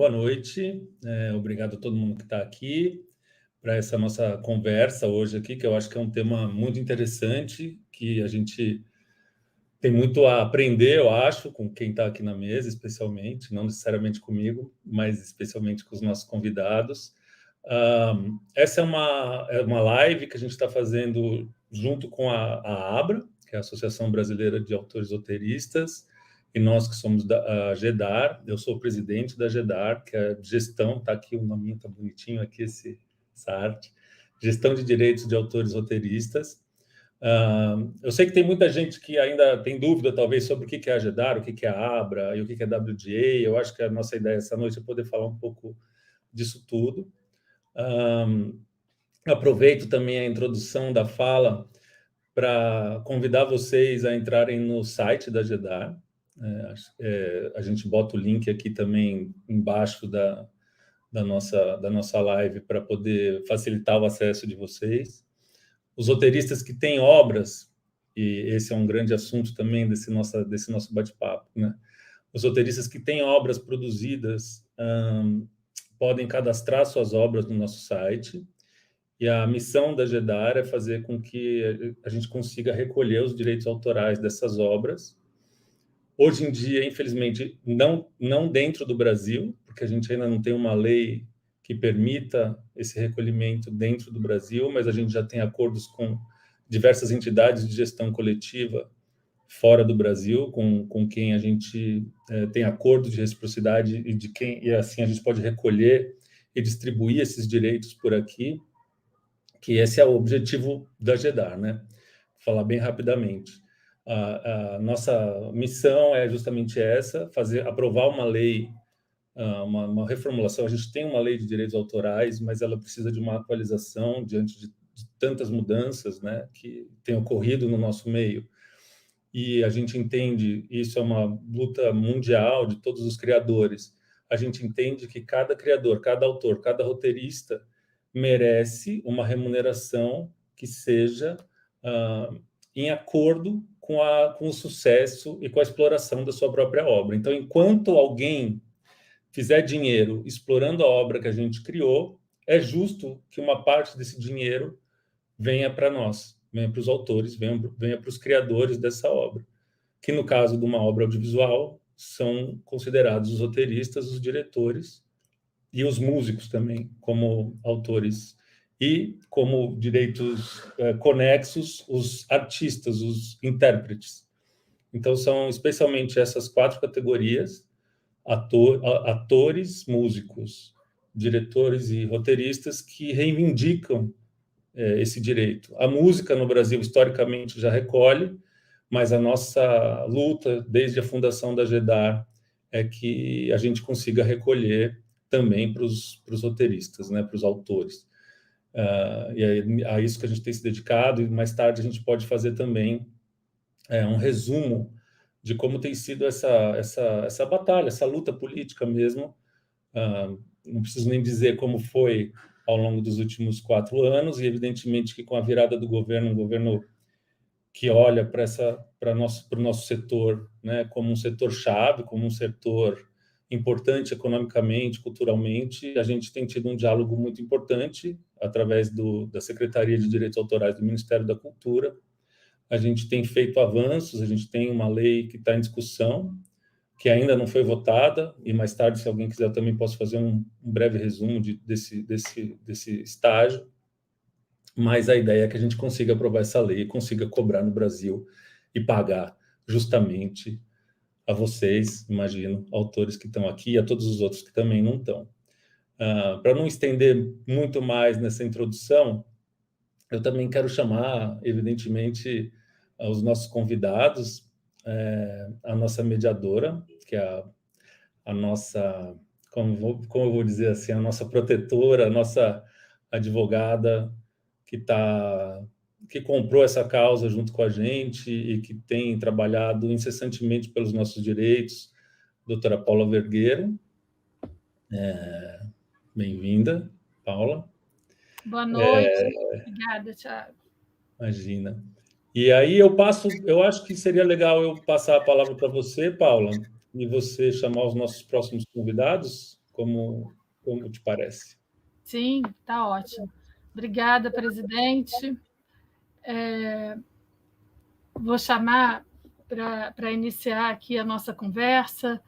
Boa noite, obrigado a todo mundo que está aqui para essa nossa conversa hoje aqui, que eu acho que é um tema muito interessante, que a gente tem muito a aprender, eu acho, com quem está aqui na mesa, especialmente, não necessariamente comigo, mas especialmente com os nossos convidados. Essa é uma live que a gente está fazendo junto com a ABRA, que é a Associação Brasileira de Autores Roteiristas, e nós que somos da GEDAR. Eu sou o presidente da GEDAR, que é gestão, está aqui o nominho, está bonitinho aqui, essa arte, Gestão de Direitos de Autores Roteiristas. Eu sei que tem muita gente que ainda tem dúvida, talvez, sobre o que é a GEDAR, o que é a ABRA e o que é a WGA. Eu acho que a nossa ideia essa noite é poder falar um pouco disso tudo. Aproveito também a introdução da fala para convidar vocês a entrarem no site da GEDAR. A gente bota o link aqui também embaixo da nossa live para poder facilitar o acesso de vocês. Os roteiristas que têm obras, e esse é um grande assunto também desse nosso bate-papo, né? Os roteiristas que têm obras produzidas podem cadastrar suas obras no nosso site, e a missão da GEDAR é fazer com que a gente consiga recolher os direitos autorais dessas obras. Hoje em dia, infelizmente, não dentro do Brasil, porque a gente ainda não tem uma lei que permita esse recolhimento dentro do Brasil, mas a gente já tem acordos com diversas entidades de gestão coletiva fora do Brasil, com quem a gente tem acordo de reciprocidade e assim a gente pode recolher e distribuir esses direitos por aqui, que esse é o objetivo da GEDAR, né? Vou falar bem rapidamente. A nossa missão é justamente essa, aprovar uma lei, uma reformulação. A gente tem uma lei de direitos autorais, mas ela precisa de uma atualização diante de tantas mudanças, né, que têm ocorrido no nosso meio. E a gente entende, isso é uma luta mundial de todos os criadores, a gente entende que cada criador, cada autor, cada roteirista merece uma remuneração que seja em acordo com o sucesso e com a exploração da sua própria obra. Então, enquanto alguém fizer dinheiro explorando a obra que a gente criou, é justo que uma parte desse dinheiro venha para nós, venha para os autores, venha para os criadores dessa obra, que no caso de uma obra audiovisual são considerados os roteiristas, os diretores e os músicos também, como autores, e como direitos conexos, os artistas, os intérpretes. Então, são especialmente essas 4 categorias: atores, músicos, diretores e roteiristas, que reivindicam esse direito. A música no Brasil, historicamente, já recolhe, mas a nossa luta, desde a fundação da GEDAR, é que a gente consiga recolher também para os roteiristas, né, para os autores. E é a isso que a gente tem se dedicado, e mais tarde a gente pode fazer também um resumo de como tem sido essa batalha, essa luta política mesmo. Não preciso nem dizer como foi ao longo dos últimos 4 anos, e evidentemente que com a virada do governo, um governo que olha para o nosso setor, né, como um setor-chave, como um setor importante economicamente, culturalmente, a gente tem tido um diálogo muito importante através da Secretaria de Direitos Autorais do Ministério da Cultura. A gente tem feito avanços, a gente tem uma lei que está em discussão, que ainda não foi votada, e mais tarde, se alguém quiser, eu também posso fazer um breve resumo desse estágio. Mas a ideia é que a gente consiga aprovar essa lei e consiga cobrar no Brasil e pagar justamente a vocês, imagino, autores que estão aqui, e a todos os outros que também não estão. Para não estender muito mais nessa introdução, eu também quero chamar, evidentemente, os nossos convidados, a nossa mediadora, que é a nossa, como eu vou dizer assim, a nossa protetora, a nossa advogada, que comprou essa causa junto com a gente e que tem trabalhado incessantemente pelos nossos direitos, doutora Paula Vergueiro. Bem-vinda, Paula. Boa noite. Obrigada, Thiago. Imagina. E aí eu acho que seria legal eu passar a palavra para você, Paula, e você chamar os nossos próximos convidados. Como te parece? Sim, está ótimo. Obrigada, presidente. Vou chamar para iniciar aqui a nossa conversa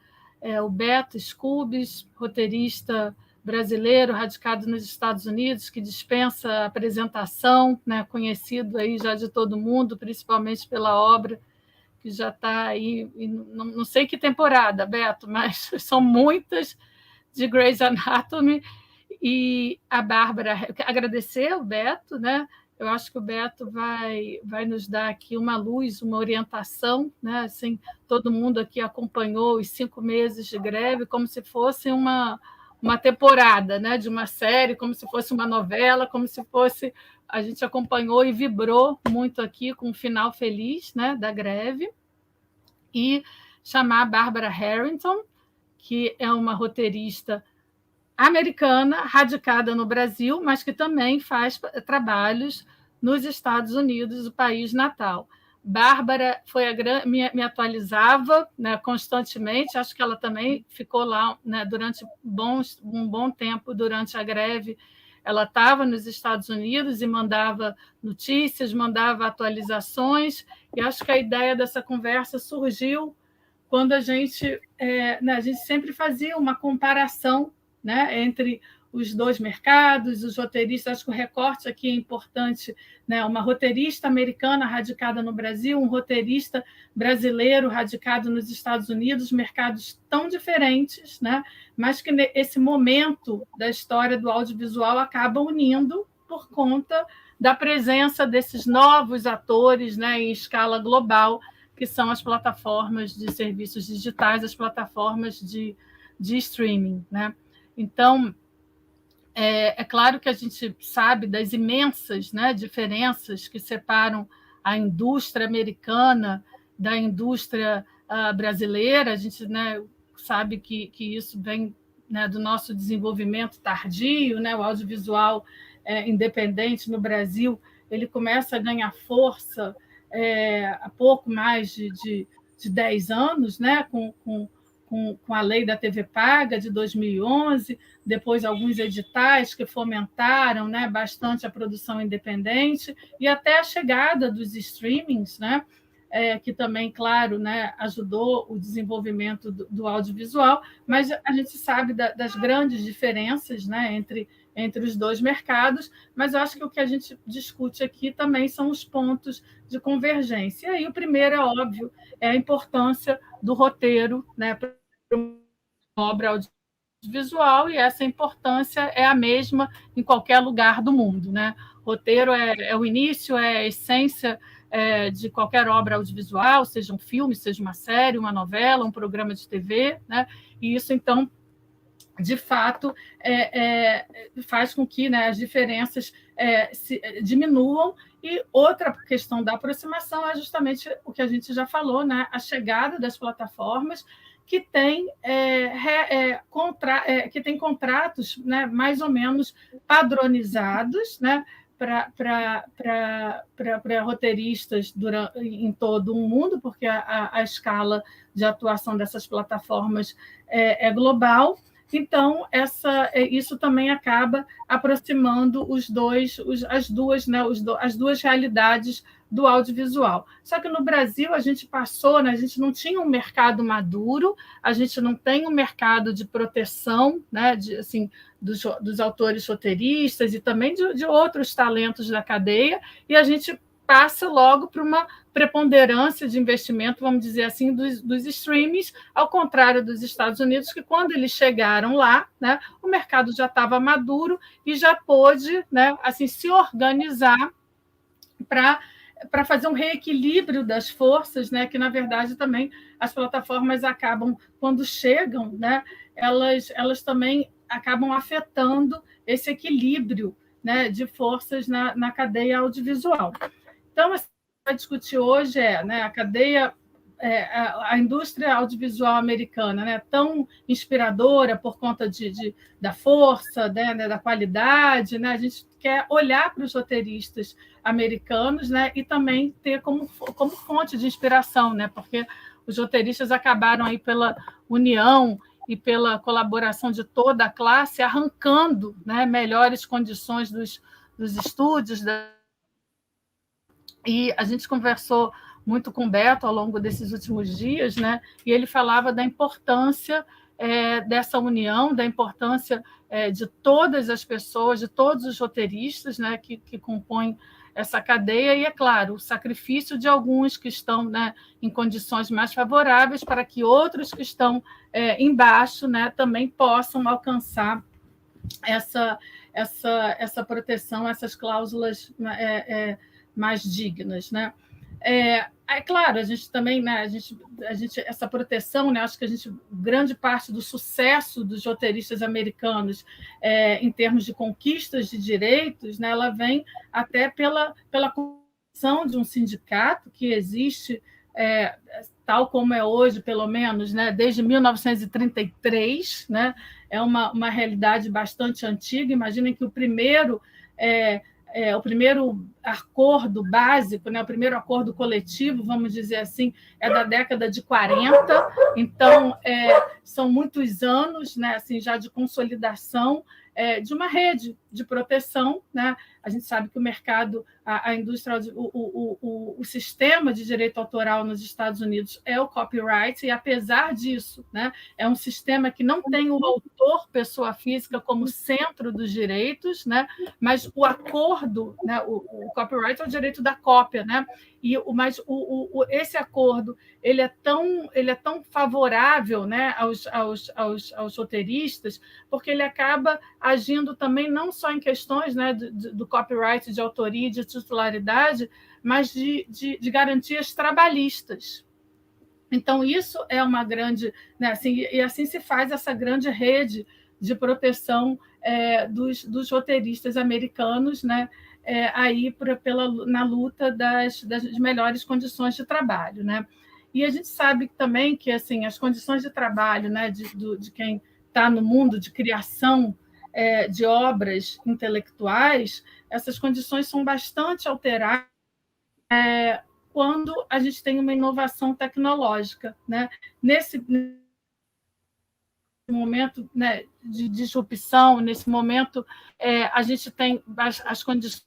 o Beto Scubes, roteirista brasileiro radicado nos Estados Unidos, que dispensa apresentação, né, conhecido aí já de todo mundo, principalmente pela obra que já está aí, não sei que temporada, Beto, mas são muitas, de Grey's Anatomy. E a Bárbara, agradecer ao Beto, né? Eu acho que o Beto vai nos dar aqui uma luz, uma orientação, né? Assim, todo mundo aqui acompanhou os 5 meses de greve como se fosse uma temporada, né? De uma série, como se fosse uma novela, como se fosse... A gente acompanhou e vibrou muito aqui com o final feliz, né? Da greve. E chamar a Bárbara Harrington, que é uma roteirista americana, radicada no Brasil, mas que também faz trabalhos nos Estados Unidos, o país natal. Bárbara foi me atualizava, né, constantemente, acho que ela também ficou lá, né, durante um bom tempo, durante a greve. Ela estava nos Estados Unidos e mandava notícias, mandava atualizações, e acho que a ideia dessa conversa surgiu quando a gente sempre fazia uma comparação, né, entre os dois mercados, os roteiristas. Acho que o recorte aqui é importante, né? Uma roteirista americana radicada no Brasil, um roteirista brasileiro radicado nos Estados Unidos, mercados tão diferentes, né? Mas que esse momento da história do audiovisual acaba unindo por conta da presença desses novos atores, né, em escala global, que são as plataformas de serviços digitais, as plataformas de streaming, né? Então, é claro que a gente sabe das imensas, né, diferenças que separam a indústria americana da indústria brasileira. A gente, né, sabe que isso vem, né, do nosso desenvolvimento tardio, né? O audiovisual independente no Brasil, ele começa a ganhar força há pouco mais de 10 anos, né? Com a lei da TV Paga de 2011, depois alguns editais que fomentaram, né, bastante a produção independente, e até a chegada dos streamings, né, que também, claro, né, ajudou o desenvolvimento do audiovisual, mas a gente sabe das grandes diferenças, né, entre os dois mercados, mas eu acho que o que a gente discute aqui também são os pontos de convergência. E aí o primeiro, é óbvio, é a importância do roteiro, né, para uma obra audiovisual, e essa importância é a mesma em qualquer lugar do mundo, né? Roteiro é o início, é a essência de qualquer obra audiovisual, seja um filme, seja uma série, uma novela, um programa de TV, né? E isso, então, de fato, faz com que, né, as diferenças diminuam. E outra questão da aproximação é justamente o que a gente já falou, né, a chegada das plataformas que tem contratos, né, mais ou menos padronizados, né, para roteiristas em todo o mundo, porque a escala de atuação dessas plataformas é global. Então, isso também acaba aproximando as duas realidades do audiovisual. Só que no Brasil a gente passou, né, a gente não tinha um mercado maduro, a gente não tem um mercado de proteção, né, dos autores roteiristas e também de outros talentos da cadeia, e a gente passa logo para uma preponderância de investimento, vamos dizer assim, dos streamings, ao contrário dos Estados Unidos, que quando eles chegaram lá, né, o mercado já estava maduro e já pôde, né, assim, se organizar para fazer um reequilíbrio das forças, né, que, na verdade, também as plataformas acabam, quando chegam, né, elas também acabam afetando esse equilíbrio, né, de forças na cadeia audiovisual. Então, a gente vai discutir hoje né, a cadeia, a indústria audiovisual americana, né, tão inspiradora por conta da força, né, da qualidade, né? A gente quer olhar para os roteiristas americanos, né, e também ter como fonte de inspiração, né, porque os roteiristas acabaram aí pela união e pela colaboração de toda a classe, arrancando, né, melhores condições dos estúdios. E a gente conversou muito com o Beto ao longo desses últimos dias, né, e ele falava da importância dessa união, da importância de todas as pessoas, de todos os roteiristas, né, que compõem essa cadeia, e, é claro, o sacrifício de alguns que estão, né, em condições mais favoráveis para que outros que estão embaixo, né, também possam alcançar essa proteção, essas cláusulas mais dignas, né? É claro, a gente também, né, a gente essa proteção, né, acho que grande parte do sucesso dos roteiristas americanos em termos de conquistas de direitos, né, ela vem até pela construção de um sindicato que existe, tal como é hoje, pelo menos, né, desde 1933, né, é uma realidade bastante antiga. Imaginem que o primeiro acordo básico, né, o primeiro acordo coletivo, vamos dizer assim, é da década de 40, então são muitos anos, né, assim, já de consolidação de uma rede de proteção, né? A gente sabe que o mercado, a indústria, o sistema de direito autoral nos Estados Unidos é o copyright, e, apesar disso, né, é um sistema que não tem o autor, pessoa física, como centro dos direitos, né, mas o acordo, né, o copyright é o direito da cópia, né, mas esse acordo ele é tão favorável, né, aos roteiristas, porque ele acaba agindo também não só em questões, né, do copyright, de autoria e de titularidade, mas de garantias trabalhistas. Então, isso é uma grande... Né, assim, e assim se faz essa grande rede de proteção dos roteiristas americanos, né, aí na luta das melhores condições de trabalho, né? E a gente sabe também que, assim, as condições de trabalho, né, de quem está no mundo de criação de obras intelectuais, essas condições são bastante alteradas quando a gente tem uma inovação tecnológica, né? Nesse momento, né, de disrupção, nesse momento, a gente tem as condições.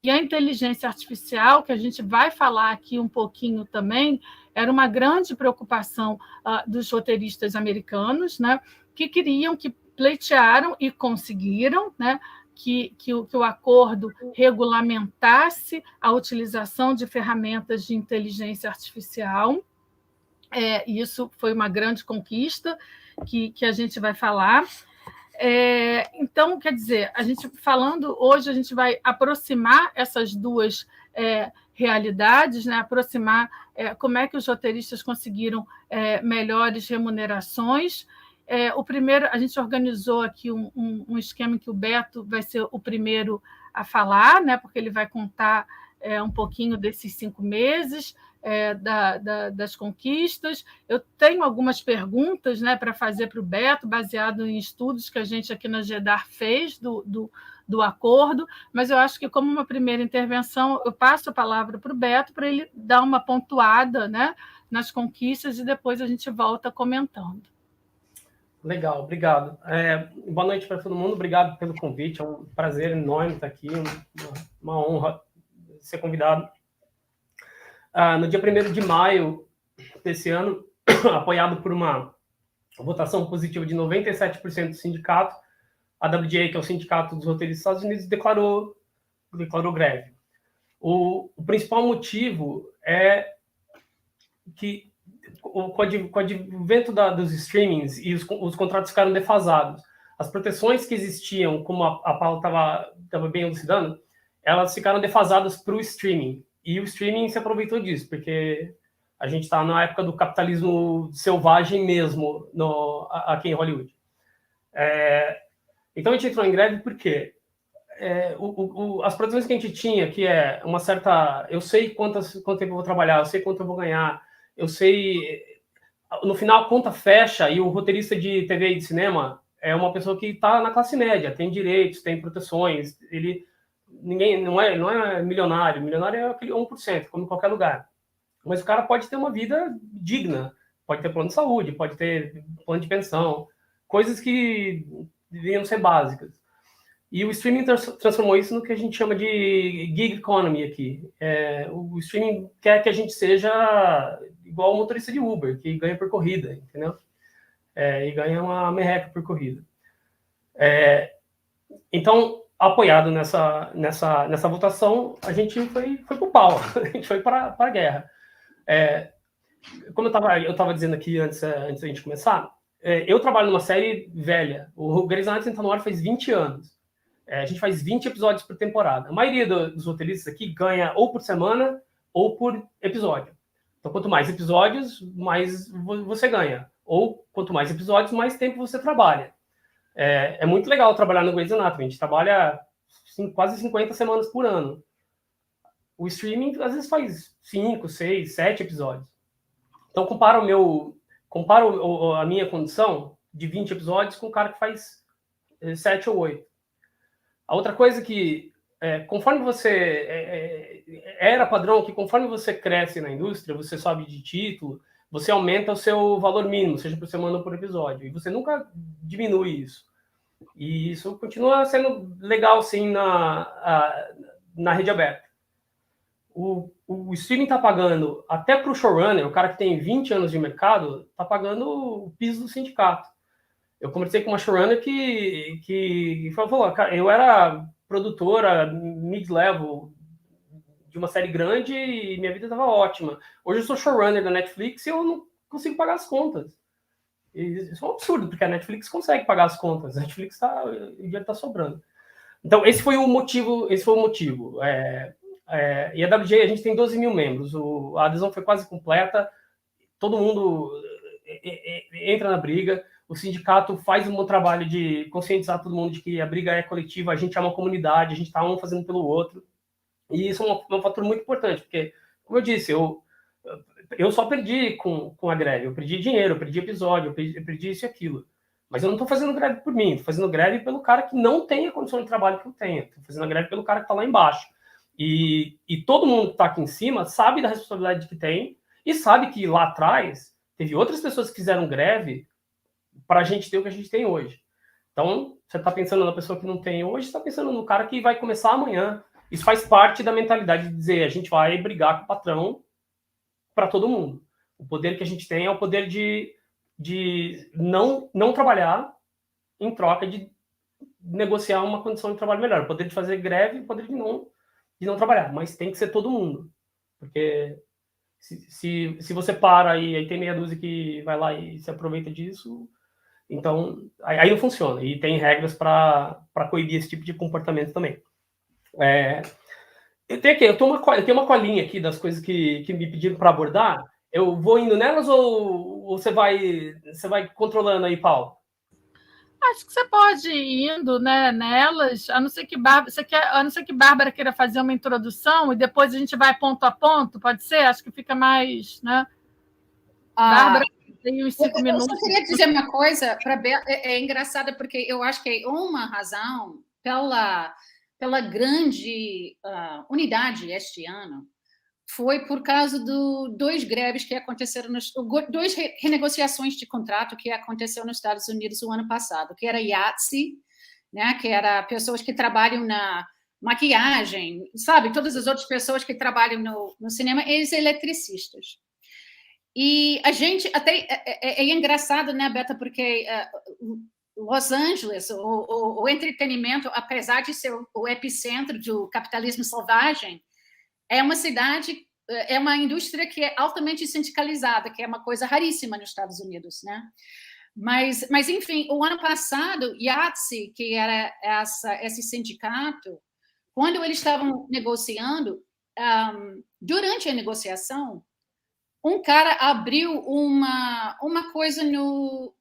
E a inteligência artificial, que a gente vai falar aqui um pouquinho também, era uma grande preocupação dos roteiristas americanos, né, que pleitearam e conseguiram, né, que o acordo regulamentasse a utilização de ferramentas de inteligência artificial. Isso foi uma grande conquista que a gente vai falar. Então, quer dizer, hoje a gente vai aproximar essas duas realidades, né? Aproximar como é que os roteiristas conseguiram melhores remunerações. O primeiro, a gente organizou aqui um esquema em que o Beto vai ser o primeiro a falar, né? Porque ele vai contar um pouquinho desses 5 meses. Das conquistas. Eu tenho algumas perguntas, né, para fazer para o Beto, baseado em estudos que a gente aqui na GEDAR fez do acordo, mas eu acho que, como uma primeira intervenção, eu passo a palavra para o Beto para ele dar uma pontuada, né, nas conquistas, e depois a gente volta comentando. Legal, obrigado. Boa noite para todo mundo, obrigado pelo convite, é um prazer enorme estar aqui, uma honra ser convidado. No dia 1º de maio desse ano, apoiado por uma votação positiva de 97% do sindicato, a WGA, que é o Sindicato dos Roteiristas dos Estados Unidos, declarou greve. O principal motivo é que, com o advento dos streamings, e os contratos ficaram defasados. As proteções que existiam, como a Paula estava bem elucidando, elas ficaram defasadas para o streaming. E o streaming se aproveitou disso, porque a gente está na época do capitalismo selvagem mesmo aqui em Hollywood. Então, a gente entrou em greve porque as proteções que a gente tinha, que é uma certa... Eu sei quanto tempo eu vou trabalhar, eu sei quanto eu vou ganhar, eu sei... No final, a conta fecha, e o roteirista de TV e de cinema é uma pessoa que está na classe média, tem direitos, tem proteções, ele... não é milionário é aquele 1%, como em qualquer lugar. Mas o cara pode ter uma vida digna, Pode ter plano de saúde, pode ter plano de pensão, coisas que deveriam ser básicas. E o streaming transformou isso no que a gente chama de gig economy aqui. O streaming quer que a gente seja igual o motorista de Uber, que ganha por corrida, entendeu? E ganha uma merreca por corrida. Então, apoiado nessa votação, a gente foi para o pau, a gente foi para a guerra. Como eu estava dizendo aqui antes da gente começar, eu trabalho numa série velha. O Grey's Anatomy está no ar faz 20 anos. A gente faz 20 episódios por temporada. A maioria dos roteiristas aqui ganha ou por semana ou por episódio. Então, quanto mais episódios, mais você ganha. Ou, quanto mais episódios, mais tempo você trabalha. É muito legal trabalhar no Grey's Anatomy. A gente trabalha quase 50 semanas por ano. O streaming, às vezes, faz 5, 6, 7 episódios. Então, comparo a minha condição de 20 episódios com o cara que faz 7 ou 8. A outra coisa que, conforme você... era padrão que conforme você cresce na indústria, você sobe de título, você aumenta o seu valor mínimo, seja por semana ou por episódio. E você nunca diminui isso. E isso continua sendo legal, sim, na rede aberta. O streaming está pagando, até para o showrunner, o cara que tem 20 anos de mercado, está pagando o piso do sindicato. Eu conversei com uma showrunner que falou, cara, eu era produtora mid-level de uma série grande e minha vida estava ótima. Hoje eu sou showrunner da Netflix e eu não consigo pagar as contas. Isso é um absurdo, porque a Netflix consegue pagar as contas. A Netflix o dinheiro está sobrando. Então, esse foi o motivo. E a WJ, a gente tem 12 mil membros. A adesão foi quase completa. Todo mundo entra na briga. O sindicato faz um bom trabalho de conscientizar todo mundo de que a briga é coletiva, a gente é uma comunidade, a gente está um fazendo pelo outro. E isso é um fator muito importante, porque, como eu disse, eu só perdi com a greve. Eu perdi dinheiro, eu perdi episódio, eu perdi isso e aquilo. Mas eu não estou fazendo greve por mim, estou fazendo greve pelo cara que não tem a condição de trabalho que eu tenho. Estou fazendo a greve pelo cara que está lá embaixo. E todo mundo que está aqui em cima sabe da responsabilidade que tem e sabe que lá atrás teve outras pessoas que fizeram greve para a gente ter o que a gente tem hoje. Então, você está pensando na pessoa que não tem hoje, você está pensando no cara que vai começar amanhã. Isso faz parte da mentalidade de dizer, a gente vai brigar com o patrão para todo mundo. O poder que a gente tem é o poder de não trabalhar em troca de negociar uma condição de trabalho melhor. O poder de fazer greve, o poder de não trabalhar. Mas tem que ser todo mundo. Porque se você para e aí tem meia dúzia que vai lá e se aproveita disso, então aí não funciona. E tem regras para coibir esse tipo de comportamento também. Eu tenho uma colinha aqui das coisas que me pediram para abordar. Eu vou indo nelas ou você vai controlando aí, Paulo? Acho que você pode ir indo, né, nelas, a não ser que Bárbara queira fazer uma introdução e depois a gente vai ponto a ponto, pode ser? Acho que fica mais, né? Bárbara, tem uns 5 minutos. Eu só queria dizer uma coisa, é engraçado porque eu acho que uma razão pela grande unidade este ano foi por causa de 2 greves que aconteceram, 2 renegociações de contrato que aconteceu nos Estados Unidos o ano passado, que era IATSE, né, que era pessoas que trabalham na maquiagem, sabe, todas as outras pessoas que trabalham no cinema, e os eletricistas. E a gente até é engraçado, né, Beta, porque Los Angeles, o entretenimento, apesar de ser o epicentro do capitalismo selvagem, é uma cidade, é uma indústria que é altamente sindicalizada, que é uma coisa raríssima nos Estados Unidos, né? Mas enfim, o ano passado, IATSE, que era esse sindicato, quando eles estavam negociando, durante a negociação, um cara abriu uma coisa no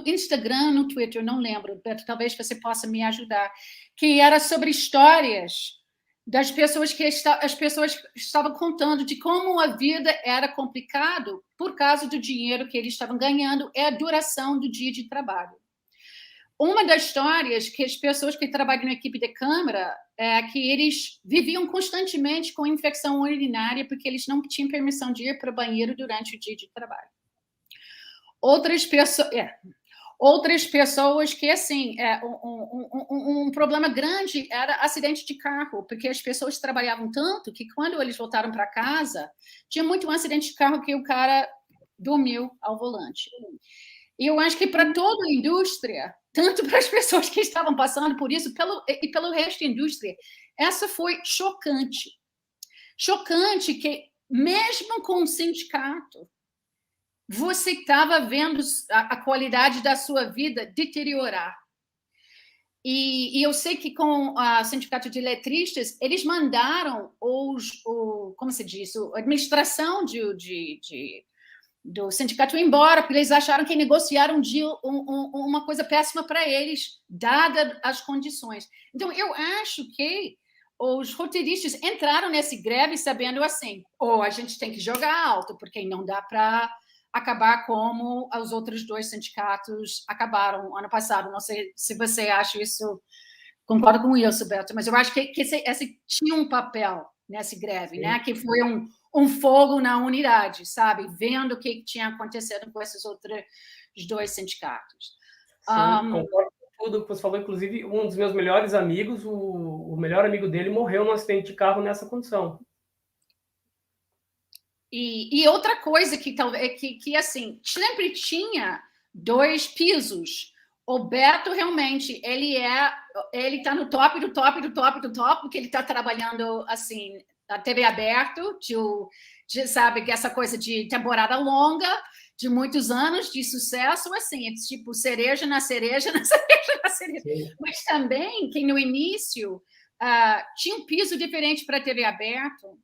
Instagram, no Twitter, não lembro, Beto, talvez você possa me ajudar, que era sobre histórias das pessoas as pessoas estavam contando de como a vida era complicado por causa do dinheiro que eles estavam ganhando e a duração do dia de trabalho. Uma das histórias que as pessoas que trabalham na equipe de câmara é que eles viviam constantemente com infecção urinária porque eles não tinham permissão de ir para o banheiro durante o dia de trabalho. outras pessoas que, assim, um problema grande era acidente de carro, porque as pessoas trabalhavam tanto que quando eles voltaram para casa, tinha muito um acidente de carro que o cara dormiu ao volante. E eu acho que para toda a indústria, tanto para as pessoas que estavam passando por isso, e pelo resto da indústria, essa foi chocante. Chocante que, mesmo com o sindicato, você estava vendo a qualidade da sua vida deteriorar. E eu sei que com o Sindicato de Letristas, eles mandaram como se diz, a administração do sindicato embora, porque eles acharam que negociaram uma coisa péssima para eles, dada as condições. Então, eu acho que os roteiristas entraram nesse greve sabendo assim, a gente tem que jogar alto, porque não dá para acabar como os outros 2 sindicatos acabaram ano passado. Não sei se você acha isso, concorda com isso, Beto, mas eu acho que esse tinha um papel nessa greve, né? Que foi um fogo na unidade, sabe? Vendo o que tinha acontecido com esses outros 2 sindicatos. Sim, concordo com tudo que você falou. Inclusive, um dos meus melhores amigos, o melhor amigo dele, morreu num acidente de carro nessa condição. E outra coisa que assim, sempre tinha 2 pisos. O Beto, realmente, ele está no top do top do top do top, porque ele está trabalhando, assim, na TV aberto, sabe, essa coisa de temporada longa, de muitos anos de sucesso, assim, é tipo cereja na cereja, na cereja na cereja. Sim. Mas também que no início tinha um piso diferente para a TV aberto.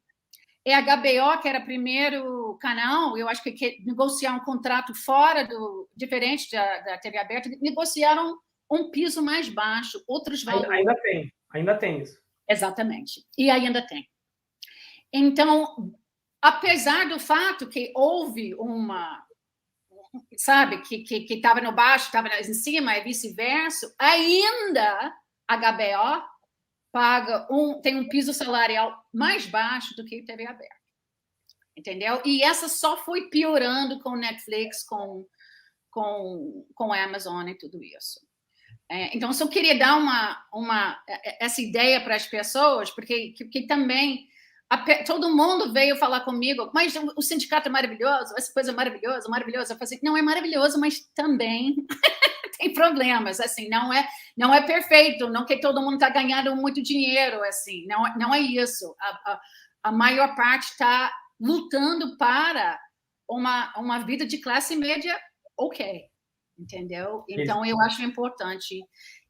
E a HBO, que era o primeiro canal, eu acho que negociar um contrato diferente da TV aberta, negociaram um piso mais baixo, outros valores. Ainda tem isso. Exatamente, e ainda tem. Então, apesar do fato que houve sabe, que estava no baixo, estava em cima, e vice-versa, ainda a HBO tem um piso salarial mais baixo do que a TV aberta. Entendeu? E essa só foi piorando com Netflix, com a Amazon e tudo isso. Então, só queria dar essa ideia para as pessoas, porque também todo mundo veio falar comigo, mas o sindicato é maravilhoso, essa coisa é maravilhosa. Eu falei assim, não é maravilhoso, mas também tem problemas, assim, não é perfeito, não que todo mundo está ganhando muito dinheiro, assim, não é isso. A maior parte está lutando para uma vida de classe média ok, entendeu? Então, eu acho importante.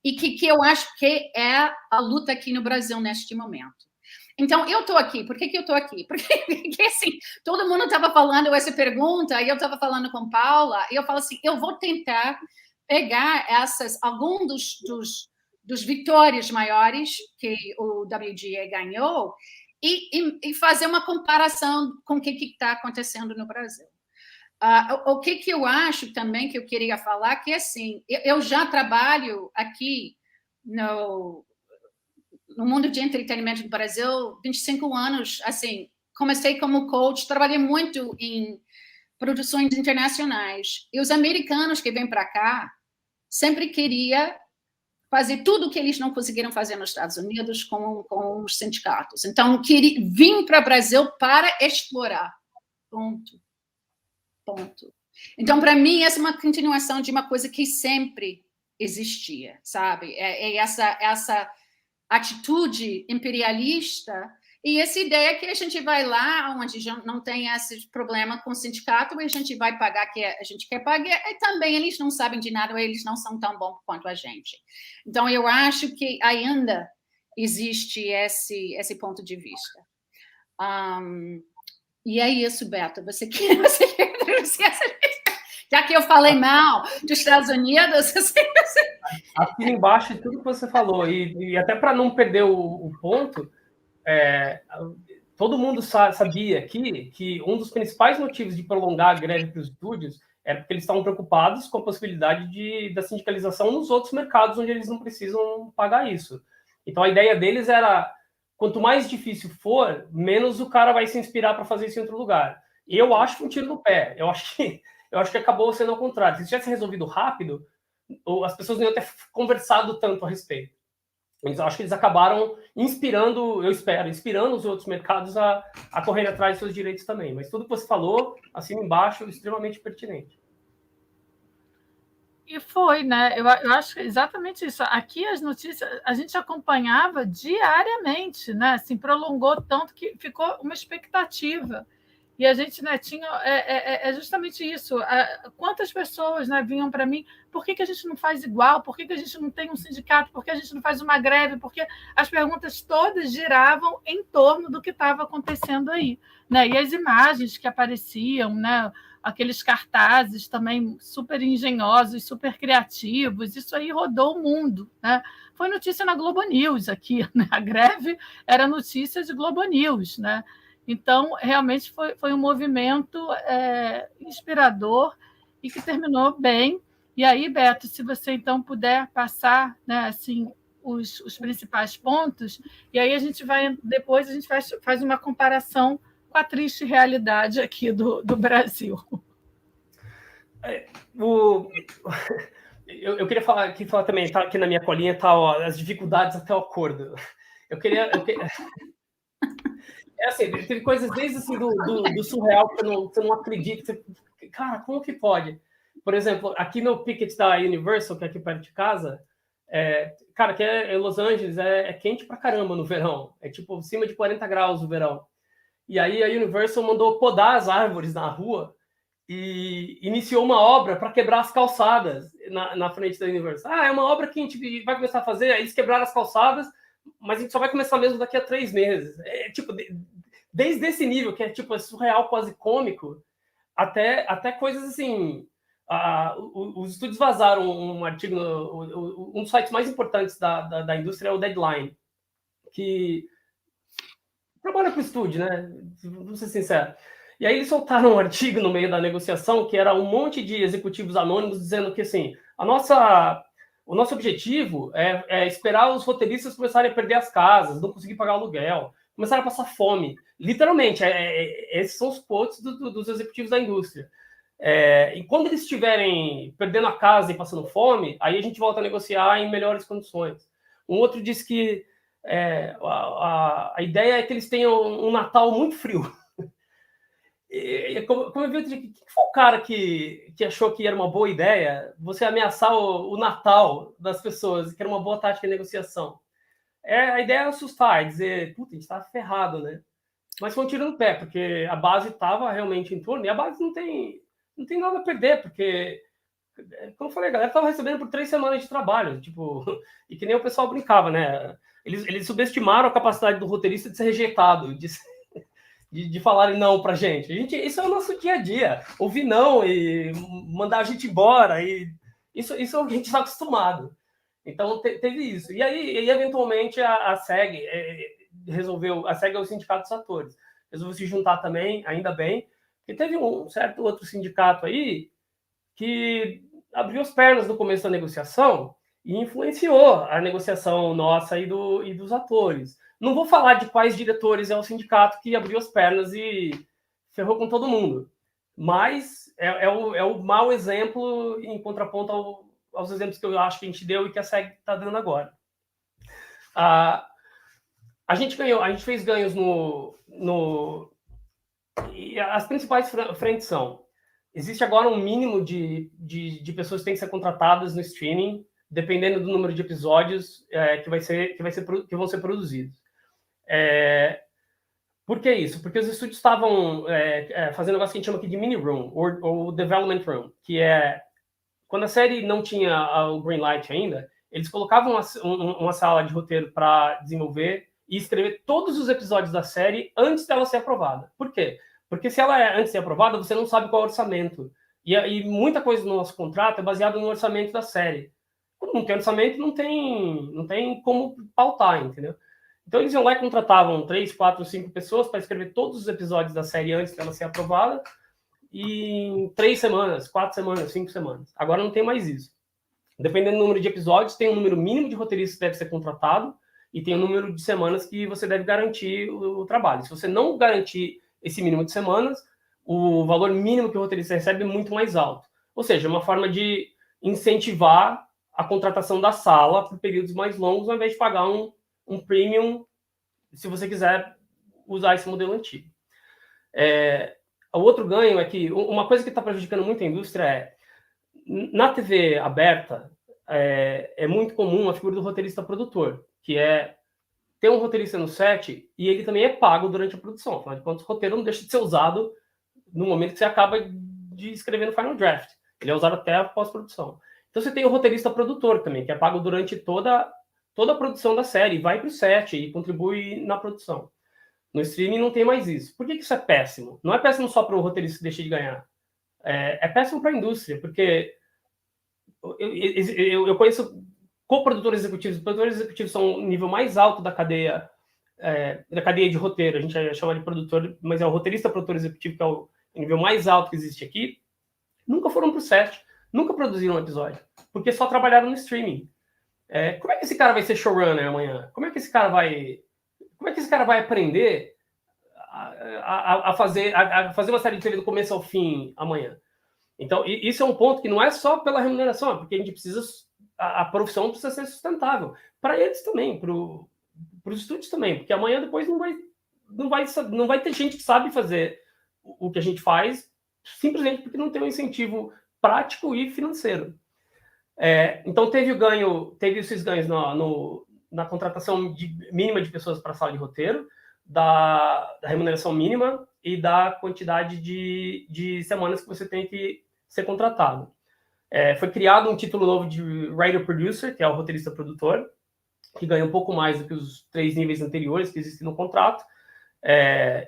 E que eu acho que é a luta aqui no Brasil neste momento. Então, eu estou aqui. Por que eu estou aqui? Porque, assim, todo mundo estava falando essa pergunta, e eu estava falando com Paula, e eu falo assim, eu vou tentar pegar alguns dos vitórias maiores que o WGA ganhou e fazer uma comparação com o que está acontecendo no Brasil. O que eu acho também que eu queria falar, que assim, eu já trabalho aqui no mundo de entretenimento do Brasil 25 anos, assim, comecei como coach, trabalhei muito em produções internacionais, e os americanos que vêm para cá sempre queriam fazer tudo o que eles não conseguiram fazer nos Estados Unidos com os sindicatos. Então, vim para o Brasil para explorar. Ponto. Então, para mim, essa é uma continuação de uma coisa que sempre existia, sabe? Essa atitude imperialista e essa ideia que a gente vai lá onde não tem esse problema com o sindicato e a gente vai pagar o que a gente quer pagar, e também eles não sabem de nada, eles não são tão bons quanto a gente. Então, eu acho que ainda existe esse ponto de vista. E é isso, Beto. Você quer já que eu falei mal dos Estados Unidos... Aqui embaixo de tudo que você falou, e até para não perder o ponto... todo mundo sabia aqui que um dos principais motivos de prolongar a greve para os estúdios era porque eles estavam preocupados com a possibilidade da sindicalização nos outros mercados onde eles não precisam pagar isso. Então, a ideia deles era, quanto mais difícil for, menos o cara vai se inspirar para fazer isso em outro lugar. E eu acho um tiro no pé. Eu acho que eu acho que acabou sendo ao contrário. Se tivesse resolvido rápido, as pessoas não iam ter conversado tanto a respeito. Eu acho que eles acabaram inspirando os outros mercados a correrem atrás dos seus direitos também. Mas tudo que você falou, acima e embaixo, extremamente pertinente. E foi, né? Eu acho exatamente isso. Aqui as notícias a gente acompanhava diariamente, né? Assim, prolongou tanto que ficou uma expectativa. E a gente, né, tinha justamente isso. Quantas pessoas, né, vinham para mim, por que a gente não faz igual? Por que a gente não tem um sindicato? Por que a gente não faz uma greve? Porque as perguntas todas giravam em torno do que estava acontecendo aí, né? E as imagens que apareciam, né, aqueles cartazes também super engenhosos, super criativos, isso aí rodou o mundo, né? Foi notícia na Globo News aqui, né? A greve era notícia de Globo News, né? Então, realmente foi um movimento inspirador e que terminou bem. E aí, Beto, se você então puder passar, né, assim, os principais pontos, e aí depois a gente faz uma comparação com a triste realidade aqui do Brasil. Eu queria falar também, tá aqui na minha colinha, tá, ó, as dificuldades até o acordo. Eu queria assim, teve coisas desde assim, do surreal que você não acredita. Cara, como que pode? Por exemplo, aqui no Picket da Universal, que é aqui perto de casa, cara, que em Los Angeles é quente pra caramba no verão. É tipo acima de 40 graus no verão. E aí a Universal mandou podar as árvores na rua e iniciou uma obra para quebrar as calçadas na frente da Universal. É uma obra que a gente vai começar a fazer. Aí eles quebraram as calçadas, mas a gente só vai começar mesmo daqui a 3 meses. Tipo, desde esse nível, que é tipo surreal, quase cômico, até coisas assim. Os estúdios vazaram um artigo, um dos sites mais importantes da indústria é o Deadline, que trabalha para o estúdio, né? Vou ser sincero. E aí eles soltaram um artigo no meio da negociação que era um monte de executivos anônimos dizendo que assim, o nosso objetivo é esperar os roteiristas começarem a perder as casas, não conseguir pagar aluguel, começarem a passar fome. Literalmente, esses são os quotes dos executivos da indústria. E quando eles estiverem perdendo a casa e passando fome, aí a gente volta a negociar em melhores condições. Um outro disse que a ideia é que eles tenham um Natal muito frio. Como eu vi, quem foi o cara que achou que era uma boa ideia você ameaçar o Natal das pessoas, que era uma boa tática de negociação? A ideia é assustar, dizer, puta, a gente tá ferrado, né? Mas foi um tiro no pé, porque a base estava realmente em torno, e a base não tem nada a perder, porque, como eu falei, a galera estava recebendo por 3 semanas de trabalho, tipo, e que nem o pessoal brincava, né? Eles subestimaram a capacidade do roteirista de ser rejeitado, de falarem não pra gente. Isso é o nosso dia a dia. Ouvir não e mandar a gente embora. E isso a gente está acostumado. Então, teve isso. E aí, eventualmente, a SEG resolveu... A SEG é o Sindicato dos Atores. Resolveu se juntar também, ainda bem. E teve um certo outro sindicato aí que abriu as pernas no começo da negociação e influenciou a negociação nossa e dos atores. Não vou falar de quais diretores é o sindicato que abriu as pernas e ferrou com todo mundo, mas é o mau exemplo em contraponto aos exemplos que eu acho que a gente deu e que a SEG está dando agora. A gente fez ganhos e as principais frentes são: existe agora um mínimo de pessoas que têm que ser contratadas no streaming, dependendo do número de episódios que vão ser produzidos. Por que isso? Porque os estúdios estavam fazendo um negócio que a gente chama aqui de mini room, ou development room, que é quando a série não tinha o green light ainda, eles colocavam uma sala de roteiro para desenvolver e escrever todos os episódios da série antes dela ser aprovada. Por quê? Porque se ela é antes de ser aprovada, você não sabe qual é o orçamento. E muita coisa do nosso contrato é baseada no orçamento da série. Quando não tem orçamento, não tem como pautar, entendeu? Então eles iam lá e contratavam 3, 4, 5 pessoas para escrever todos os episódios da série antes dela ser aprovada, e em 3 semanas, 4 semanas, 5 semanas. Agora não tem mais isso. Dependendo do número de episódios, tem um número mínimo de roteiristas que deve ser contratado e tem um número de semanas que você deve garantir o trabalho. Se você não garantir esse mínimo de semanas, o valor mínimo que o roteirista recebe é muito mais alto. Ou seja, uma forma de incentivar a contratação da sala por períodos mais longos, ao invés de pagar um premium, se você quiser usar esse modelo antigo. O outro ganho é que uma coisa que está prejudicando muito a indústria é, na TV aberta, é muito comum a figura do roteirista produtor, que é ter um roteirista no set e ele também é pago durante a produção. Afinal de contas, o roteiro não deixa de ser usado no momento que você acaba de escrever no final draft. Ele é usado até a pós-produção. Então você tem o roteirista produtor também, que é pago durante toda a produção da série, vai para o set e contribui na produção. No streaming não tem mais isso. Por que isso é péssimo? Não é péssimo só para o roteirista que deixa de ganhar. É péssimo para a indústria, porque eu conheço co-produtores executivos. Os produtores executivos são o nível mais alto da cadeia de roteiro. A gente chama de produtor, mas é o roteirista produtor executivo, que é o nível mais alto que existe aqui. Nunca foram para o set, nunca produziram um episódio, porque só trabalharam no streaming. Como é que esse cara vai ser showrunner amanhã? Como é que esse cara vai aprender a fazer uma série de TV do começo ao fim amanhã? Então, isso é um ponto que não é só pela remuneração, porque a gente precisa, a profissão precisa ser sustentável. Para eles também, para os estúdios também, porque amanhã depois não vai ter gente que sabe fazer o que a gente faz, simplesmente porque não tem um incentivo prático e financeiro. Então, teve esses ganhos na contratação mínima de pessoas para a sala de roteiro, da remuneração mínima e da quantidade de semanas que você tem que ser contratado. Foi criado um título novo de Writer-Producer, que é o roteirista-produtor, que ganha um pouco mais do que os 3 níveis anteriores que existem no contrato,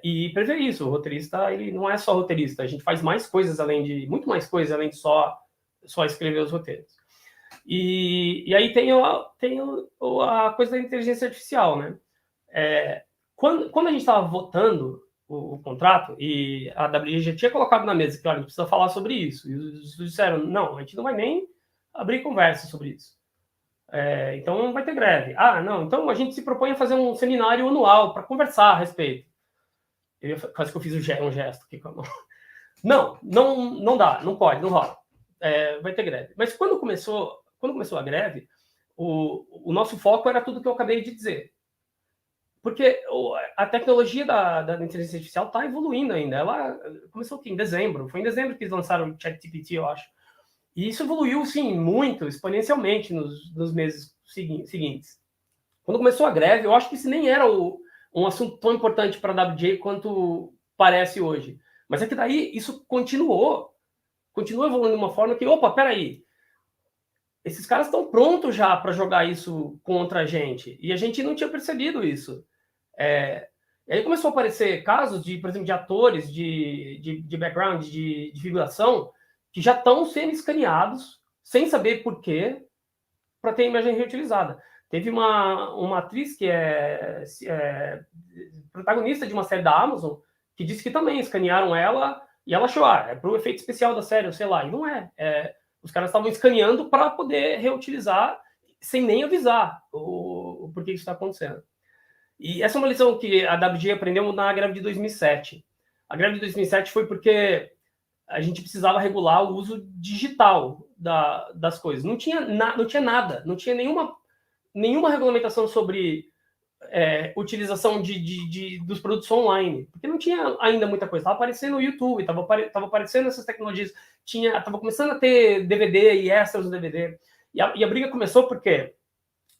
e prevê isso. O roteirista, ele não é só roteirista, a gente faz mais coisas muito mais coisas além de só escrever os roteiros. E aí tem a coisa da inteligência artificial, né? Quando a gente estava votando o contrato, e a WGA já tinha colocado na mesa que, olha, a gente precisa falar sobre isso, e os estúdios disseram, não, a gente não vai nem abrir conversa sobre isso. Então não vai ter greve. Não, então a gente se propõe a fazer um seminário anual para conversar a respeito. Quase que eu fiz um gesto aqui com a mão. Não dá, não pode, não rola. Vai ter greve. Mas quando começou a greve, o nosso foco era tudo que eu acabei de dizer. Porque a tecnologia da inteligência artificial está evoluindo ainda. Ela começou aqui em dezembro. Foi em dezembro que eles lançaram o ChatGPT, eu acho. E isso evoluiu, sim, muito, exponencialmente nos meses seguintes. Quando começou a greve, eu acho que isso nem era um assunto tão importante para a WGA quanto parece hoje. Mas é que daí isso continua evoluindo de uma forma que, peraí, esses caras estão prontos já para jogar isso contra a gente. E a gente não tinha percebido isso. E aí começou a aparecer casos, por exemplo, de atores de background, de figuração, que já estão sendo escaneados, sem saber por quê, para ter a imagem reutilizada. Teve uma atriz que é protagonista de uma série da Amazon, que disse que também escanearam ela, e ela achou, é para o efeito especial da série, ou sei lá, e não é. Os caras estavam escaneando para poder reutilizar, sem nem avisar o porquê isso está acontecendo. E essa é uma lição que a WGA aprendeu na greve de 2007. A greve de 2007 foi porque a gente precisava regular o uso digital das coisas. Não tinha nada, não tinha nenhuma regulamentação sobre utilização dos produtos online, porque não tinha ainda muita coisa. Estava aparecendo no YouTube, estava aparecendo essas tecnologias, estava começando a ter DVD e extras no DVD. E a briga começou porque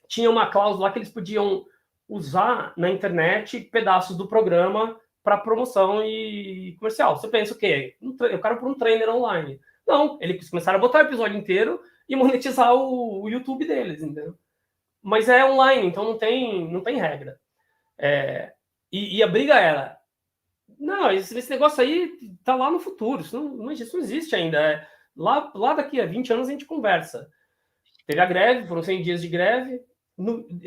tinha uma cláusula lá que eles podiam usar na internet pedaços do programa para promoção e comercial. Você pensa o quê? Eu quero por um trainer online. Não, eles começaram a botar o episódio inteiro e monetizar o YouTube deles, entendeu? Mas é online, então não tem regra. E a briga era, não, esse negócio aí tá lá no futuro, isso não existe ainda. Lá daqui a 20 anos a gente conversa. Teve a greve, foram 100 dias de greve.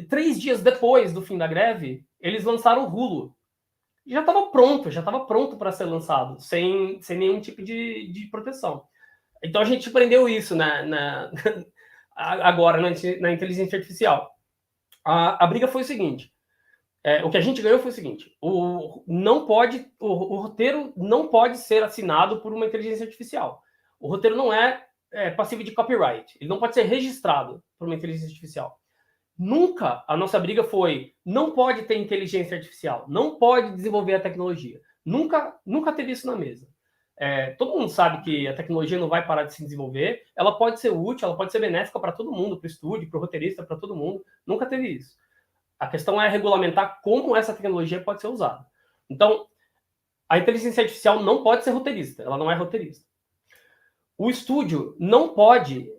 3 dias depois do fim da greve, eles lançaram o Hulu. Já estava pronto para ser lançado, sem nenhum tipo de proteção. Então a gente aprendeu isso agora na inteligência artificial. A briga foi o seguinte: O que a gente ganhou foi o seguinte: o roteiro não pode ser assinado por uma inteligência artificial. O roteiro não é passivo de copyright. Ele não pode ser registrado por uma inteligência artificial. Nunca a nossa briga foi: não pode ter inteligência artificial, não pode desenvolver a tecnologia. Nunca teve isso na mesa. Todo mundo sabe que a tecnologia não vai parar de se desenvolver, ela pode ser útil, ela pode ser benéfica para todo mundo, para o estúdio, para o roteirista, para todo mundo. Nunca teve isso. A questão é regulamentar como essa tecnologia pode ser usada. Então, a inteligência artificial não pode ser roteirista, ela não é roteirista. O estúdio não pode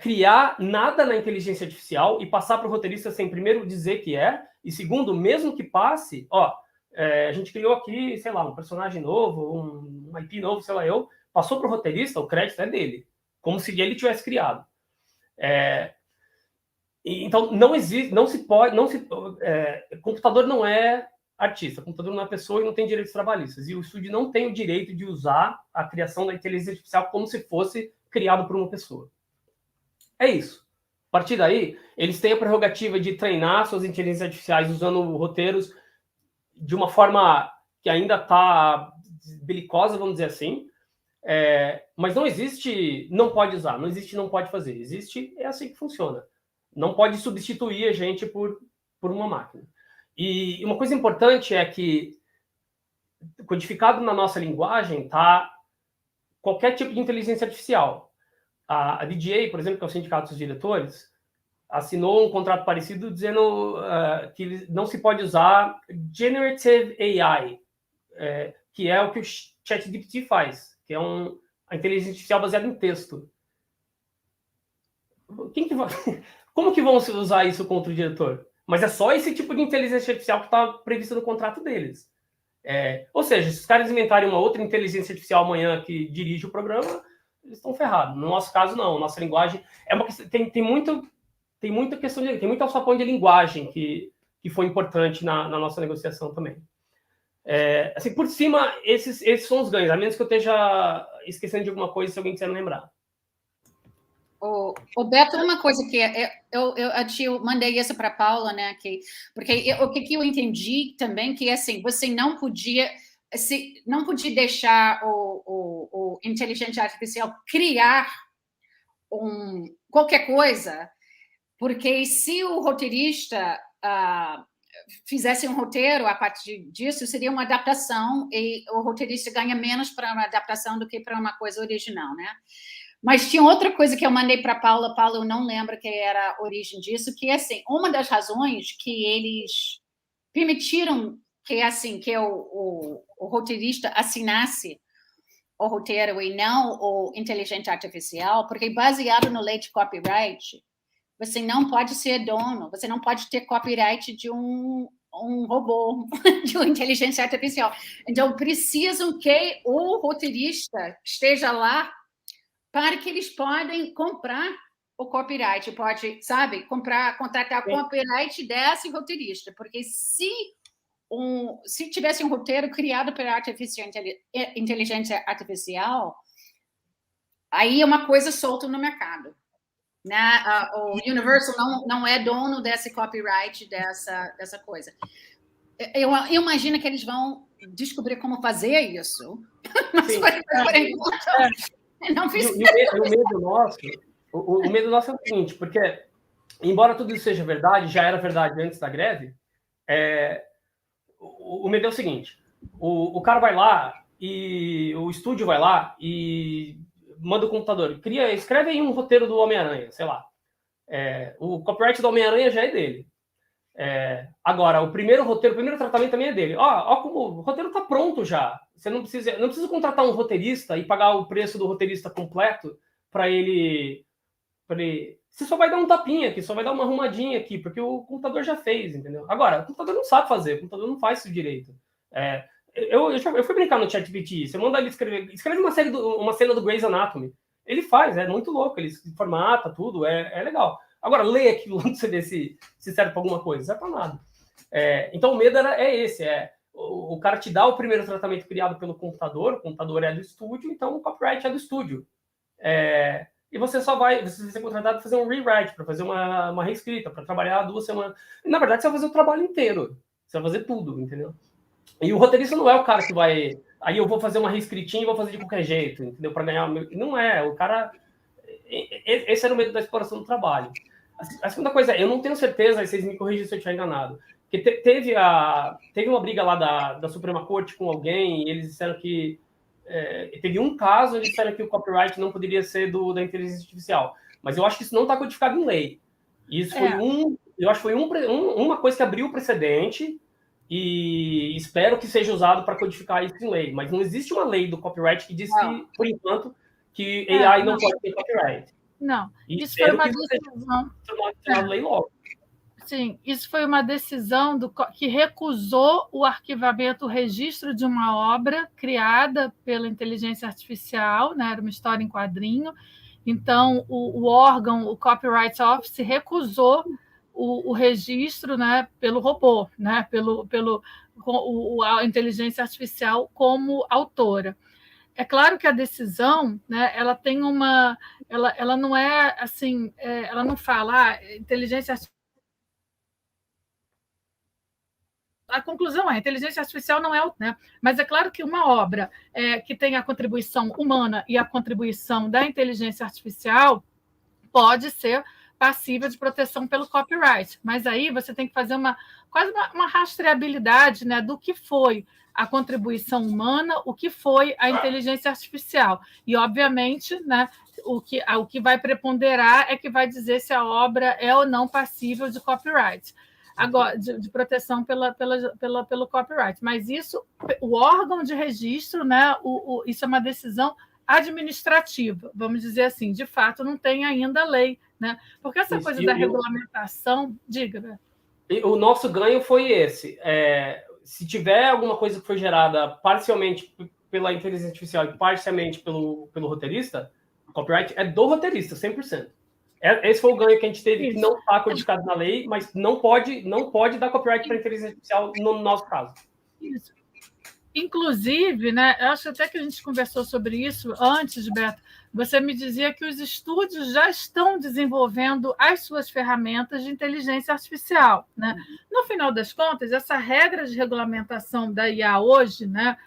criar nada na inteligência artificial e passar para o roteirista sem primeiro dizer que e segundo, mesmo que passe, a gente criou aqui, sei lá, um personagem novo, um IP novo, sei lá passou para o roteirista, o crédito é dele, como se ele tivesse criado. Então, não existe, computador não é artista, computador não é pessoa e não tem direitos trabalhistas. E o estúdio não tem o direito de usar a criação da inteligência artificial como se fosse criado por uma pessoa. É isso. A partir daí, eles têm a prerrogativa de treinar suas inteligências artificiais usando roteiros de uma forma que ainda está belicosa, vamos dizer assim. Mas não existe não pode usar, não existe não pode fazer. Existe, é assim que funciona. Não pode substituir a gente por uma máquina. E uma coisa importante é que, codificado na nossa linguagem, está qualquer tipo de inteligência artificial. A DGA, por exemplo, que é o Sindicato dos Diretores, assinou um contrato parecido dizendo que não se pode usar Generative AI, que é o que o ChatGPT faz, que é a inteligência artificial baseada em texto. Como que vão usar isso contra o diretor? Mas é só esse tipo de inteligência artificial que está previsto no contrato deles. Ou seja, se os caras inventarem uma outra inteligência artificial amanhã que dirige o programa, eles estão ferrados. No nosso caso, não. Nossa linguagem tem muita questão tem muito alçapão de linguagem que foi importante na nossa negociação também. Assim, por cima, esses são os ganhos, a menos que eu esteja esquecendo de alguma coisa, se alguém quiser me lembrar. O Beto, uma coisa que eu mandei isso para a Paula, né? Porque o que eu entendi também que assim você não podia deixar o inteligência artificial criar qualquer coisa, porque se o roteirista fizesse um roteiro a partir disso, seria uma adaptação e o roteirista ganha menos para uma adaptação do que para uma coisa original, né? Mas tinha outra coisa que eu mandei para a Paula, eu não lembro que era a origem disso, que assim, uma das razões que eles permitiram que o roteirista assinasse o roteiro e não o inteligência artificial, porque baseado na lei de copyright, você não pode ser dono, você não pode ter copyright de um robô, de uma inteligência artificial. Então, precisam que o roteirista esteja lá para que eles podem comprar o copyright, contratar copyright desse roteirista, porque se tivesse um roteiro criado pela inteligência artificial, aí é uma coisa solta no mercado. Né? O Universal não é dono desse copyright, dessa coisa. Eu imagino que eles vão descobrir como fazer isso, mas por enquanto... Não fiz. O medo nosso é o seguinte, porque, embora tudo isso seja verdade, já era verdade antes da greve, o medo é o seguinte: o cara vai lá e o estúdio vai lá e manda o computador, escreve aí um roteiro do Homem-Aranha, sei lá. O copyright do Homem-Aranha já é dele. Agora, o primeiro tratamento também é dele. Como o roteiro está pronto já. Você não precisa contratar um roteirista e pagar o preço do roteirista completo para ele. Você só vai dar um tapinha aqui, só vai dar uma arrumadinha aqui, porque o computador já fez, entendeu? Agora, o computador não sabe fazer, o computador não faz isso direito. Eu fui brincar no ChatGPT, você manda ele escreve uma cena do Grey's Anatomy. Ele faz, é muito louco, ele formata tudo, é legal. Agora, lê aquilo antes de você ver se serve para alguma coisa, não serve para nada. Então, o medo é esse, o cara te dá o primeiro tratamento criado pelo computador, o computador é do estúdio, então o copyright é do estúdio. E você vai ser contratado para fazer um rewrite, para fazer uma reescrita, para trabalhar 2 semanas. E, na verdade, você vai fazer o trabalho inteiro. Você vai fazer tudo, entendeu? E o roteirista não é o cara que vai... Aí eu vou fazer uma reescritinha e vou fazer de qualquer jeito, entendeu? Para ganhar... Não é, o cara... Esse era o medo da exploração do trabalho. A segunda coisa é, eu não tenho certeza, vocês me corrigem se eu estiver enganado, que teve uma briga lá da Suprema Corte com alguém, e eles disseram que... teve um caso, eles disseram que o copyright não poderia ser da inteligência artificial. Mas eu acho que isso não está codificado em lei. Isso foi eu acho que foi uma coisa que abriu o precedente e espero que seja usado para codificar isso em lei. Mas não existe uma lei do copyright que diz que, por enquanto, que AI não pode ter copyright. Não, E isso foi uma decisão. Lei logo. Sim, isso foi uma decisão que recusou o arquivamento, o registro de uma obra criada pela inteligência artificial, né? Era uma história em quadrinho. Então, o órgão, o Copyright Office, recusou o registro, né, pelo robô, né, a inteligência artificial como autora. É claro que a decisão, né, ela tem ela não é assim, ela não fala inteligência artificial. A conclusão é, a inteligência artificial não é, né? Mas é claro que uma obra que tem a contribuição humana e a contribuição da inteligência artificial pode ser passível de proteção pelo copyright. Mas aí você tem que fazer quase uma rastreabilidade, né, do que foi a contribuição humana, o que foi a inteligência artificial. E, obviamente, né, o que vai preponderar é que vai dizer se a obra é ou não passível de copyright. Agora, de proteção pelo copyright. Mas isso, o órgão de registro, né, isso é uma decisão administrativa, vamos dizer assim. De fato, não tem ainda lei, né? Porque essa coisa da regulamentação... Diga. O nosso ganho foi esse. Se tiver alguma coisa que foi gerada parcialmente pela inteligência artificial e parcialmente pelo roteirista, o copyright é do roteirista, 100%. Esse foi o ganho que a gente teve, que não está codificado na lei, mas não pode dar copyright para a inteligência artificial no nosso caso. Isso. Inclusive, né, eu acho até que a gente conversou sobre isso antes, Beto, você me dizia que os estúdios já estão desenvolvendo as suas ferramentas de inteligência artificial, né? No final das contas, essa regra de regulamentação da IA hoje, né,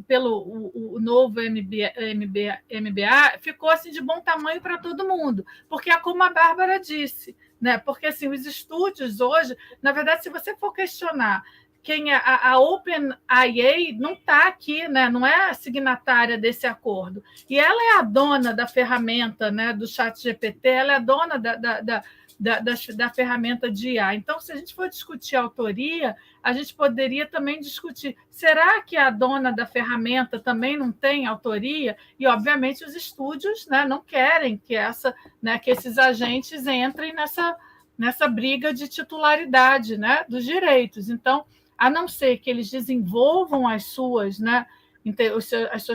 pelo o novo MBA, ficou assim de bom tamanho para todo mundo, porque é como a Bárbara disse, né? Porque assim, os estúdios hoje, na verdade, se você for questionar quem é a OpenAI, não está aqui, né? Não é a signatária desse acordo. E ela é a dona da ferramenta, né, do ChatGPT, ela é a dona da ferramenta de IA. Então, se a gente for discutir a autoria, a gente poderia também discutir, será que a dona da ferramenta também não tem autoria? E, obviamente, os estúdios, né, não querem que esses agentes entrem nessa briga de titularidade, né, dos direitos. Então, a não ser que eles desenvolvam as suas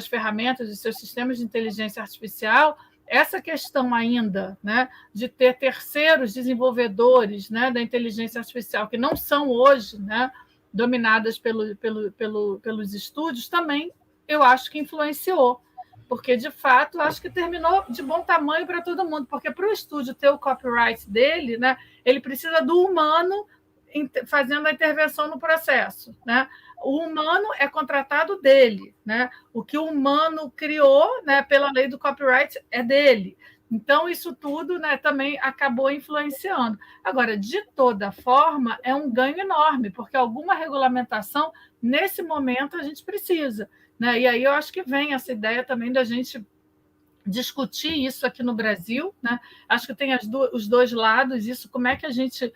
ferramentas, os seus sistemas de inteligência artificial, essa questão ainda, né, de ter terceiros desenvolvedores, né, da inteligência artificial, que não são hoje, né, dominadas pelos estúdios, também eu acho que influenciou, porque, de fato, acho que terminou de bom tamanho para todo mundo, porque para o estúdio ter o copyright dele, né, ele precisa do humano fazendo a intervenção no processo, né? O humano é contratado dele, né? O que o humano criou, né, pela lei do copyright é dele. Então, isso tudo, né, também acabou influenciando. Agora, de toda forma, é um ganho enorme, porque alguma regulamentação, nesse momento, a gente precisa, né? E aí eu acho que vem essa ideia também da gente discutir isso aqui no Brasil, né? Acho que tem os dois lados, isso, como é que a gente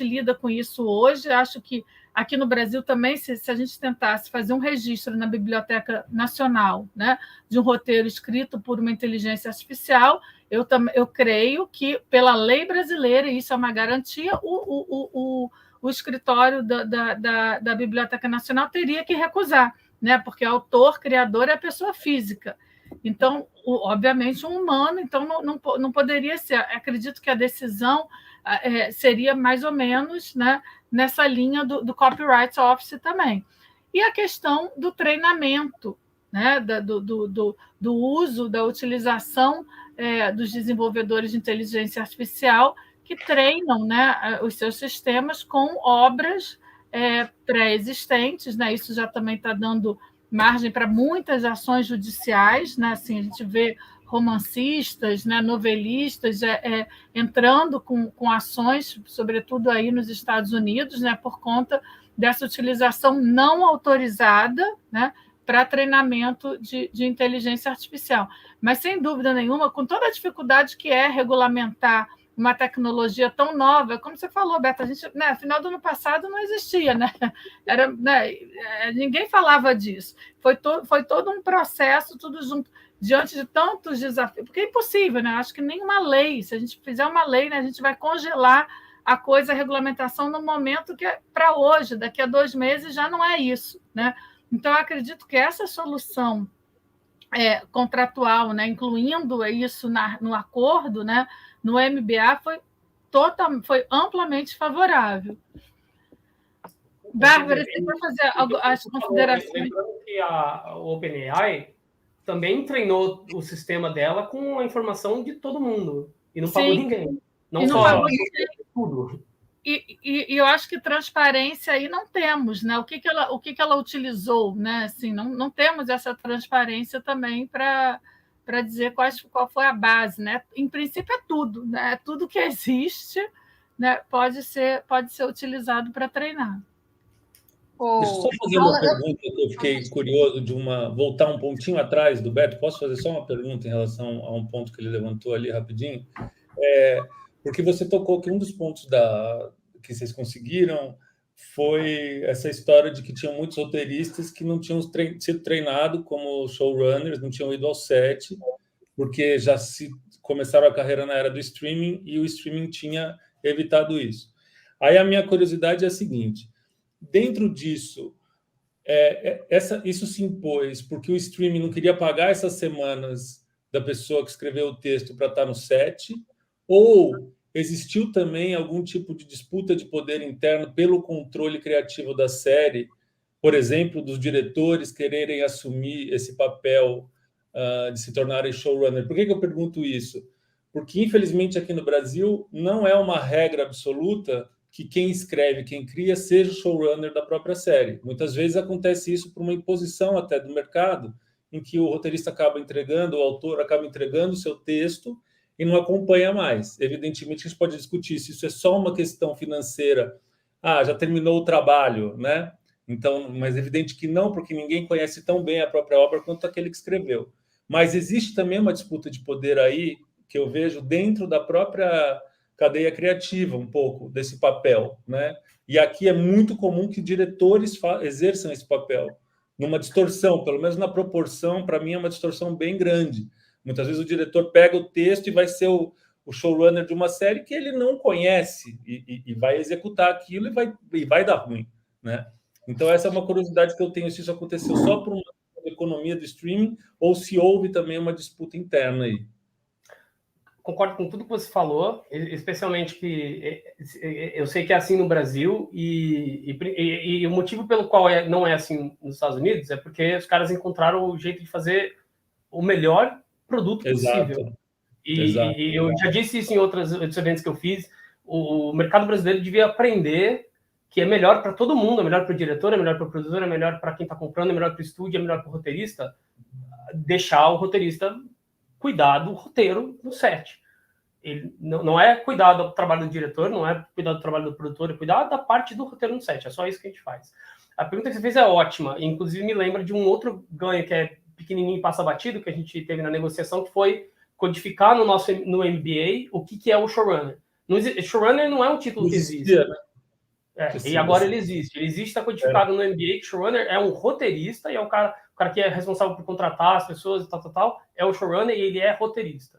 lida com isso hoje. Acho que aqui no Brasil também, se a gente tentasse fazer um registro na Biblioteca Nacional, né, de um roteiro escrito por uma inteligência artificial, eu creio que, pela lei brasileira, e isso é uma garantia, o escritório da Biblioteca Nacional teria que recusar, né, porque o autor, criador, é a pessoa física. Então, obviamente, um humano, então não poderia ser. Acredito que a decisão seria mais ou menos, né, nessa linha do Copyright Office também. E a questão do treinamento, né, do uso, da utilização dos desenvolvedores de inteligência artificial que treinam, né, os seus sistemas com obras pré-existentes, né? Isso já também está dando margem para muitas ações judiciais, né? Assim, a gente vê romancistas, né, novelistas entrando com ações, sobretudo aí nos Estados Unidos, né, por conta dessa utilização não autorizada, né, para treinamento de inteligência artificial. Mas, sem dúvida nenhuma, com toda a dificuldade que é regulamentar uma tecnologia tão nova, como você falou, Beto, a gente, né, final do ano passado não existia, né? Era, né, ninguém falava disso. Foi todo um processo, tudo junto, diante de tantos desafios, porque é impossível, né? Acho que nenhuma lei, se a gente fizer uma lei, né, a gente vai congelar a coisa, a regulamentação, no momento que é para hoje, daqui a 2 meses já não é isso, né? Então, eu acredito que essa solução contratual, né, incluindo isso no acordo, né, no MBA, foi amplamente favorável. Bárbara, você vai fazer as considerações? Lembrando que a OpenAI também treinou o sistema dela com a informação de todo mundo, e não pagou ninguém. Não só tudo. E eu acho que transparência aí não temos, né? O que ela utilizou, né? Assim, não temos essa transparência também para dizer qual foi a base, né? Em princípio é tudo, né? Tudo que existe, né, pode ser utilizado para treinar. Deixa eu só fazer uma pergunta que eu fiquei curioso voltar um pontinho atrás do Beto. Posso fazer só uma pergunta em relação a um ponto que ele levantou ali rapidinho? Porque você tocou que um dos pontos que vocês conseguiram foi essa história de que tinham muitos roteiristas que não tinham sido treinados como showrunners, não tinham ido ao set, porque já começaram a carreira na era do streaming e o streaming tinha evitado isso. Aí a minha curiosidade é a seguinte: dentro disso, isso se impôs porque o streaming não queria pagar essas semanas da pessoa que escreveu o texto para estar no set, ou existiu também algum tipo de disputa de poder interno pelo controle criativo da série, por exemplo, dos diretores quererem assumir esse papel de se tornarem showrunner? Por que eu pergunto isso? Porque, infelizmente, aqui no Brasil, não é uma regra absoluta que quem escreve, quem cria, seja o showrunner da própria série. Muitas vezes acontece isso por uma imposição até do mercado, em que o roteirista acaba entregando, o autor acaba entregando o seu texto e não acompanha mais. Evidentemente, a gente pode discutir se isso é só uma questão financeira. Já terminou o trabalho, né? Então, mas é evidente que não, porque ninguém conhece tão bem a própria obra quanto aquele que escreveu. Mas existe também uma disputa de poder aí, que eu vejo dentro da própria cadeia criativa, um pouco desse papel, né? E aqui é muito comum que diretores exerçam esse papel, numa distorção, pelo menos na proporção, para mim é uma distorção bem grande. Muitas vezes o diretor pega o texto e vai ser o showrunner de uma série que ele não conhece e vai executar aquilo e vai dar ruim, né? Então, essa é uma curiosidade que eu tenho, se isso aconteceu só por uma economia do streaming ou se houve também uma disputa interna aí. Concordo com tudo que você falou, especialmente que eu sei que é assim no Brasil e o motivo pelo qual não é assim nos Estados Unidos é porque os caras encontraram o jeito de fazer o melhor produto possível. E eu já disse isso em outros eventos que eu fiz, o mercado brasileiro devia aprender que é melhor para todo mundo, é melhor para o diretor, é melhor para o produtor, é melhor para quem está comprando, é melhor para o estúdio, é melhor para o roteirista, deixar o roteirista cuidar do roteiro no set. Ele não é cuidar do trabalho do diretor, não é cuidar do trabalho do produtor, é cuidar da parte do roteiro no set. É só isso que a gente faz. A pergunta que você fez é ótima. Inclusive, me lembra de um outro ganho que é pequenininho e passa batido, que a gente teve na negociação, que foi codificar no MBA o que é o showrunner. Showrunner não é um título que existe. E agora ele existe. Ele existe, está codificado no MBA, que showrunner é um roteirista e é o cara que é responsável por contratar as pessoas e tal, é o showrunner e ele é roteirista.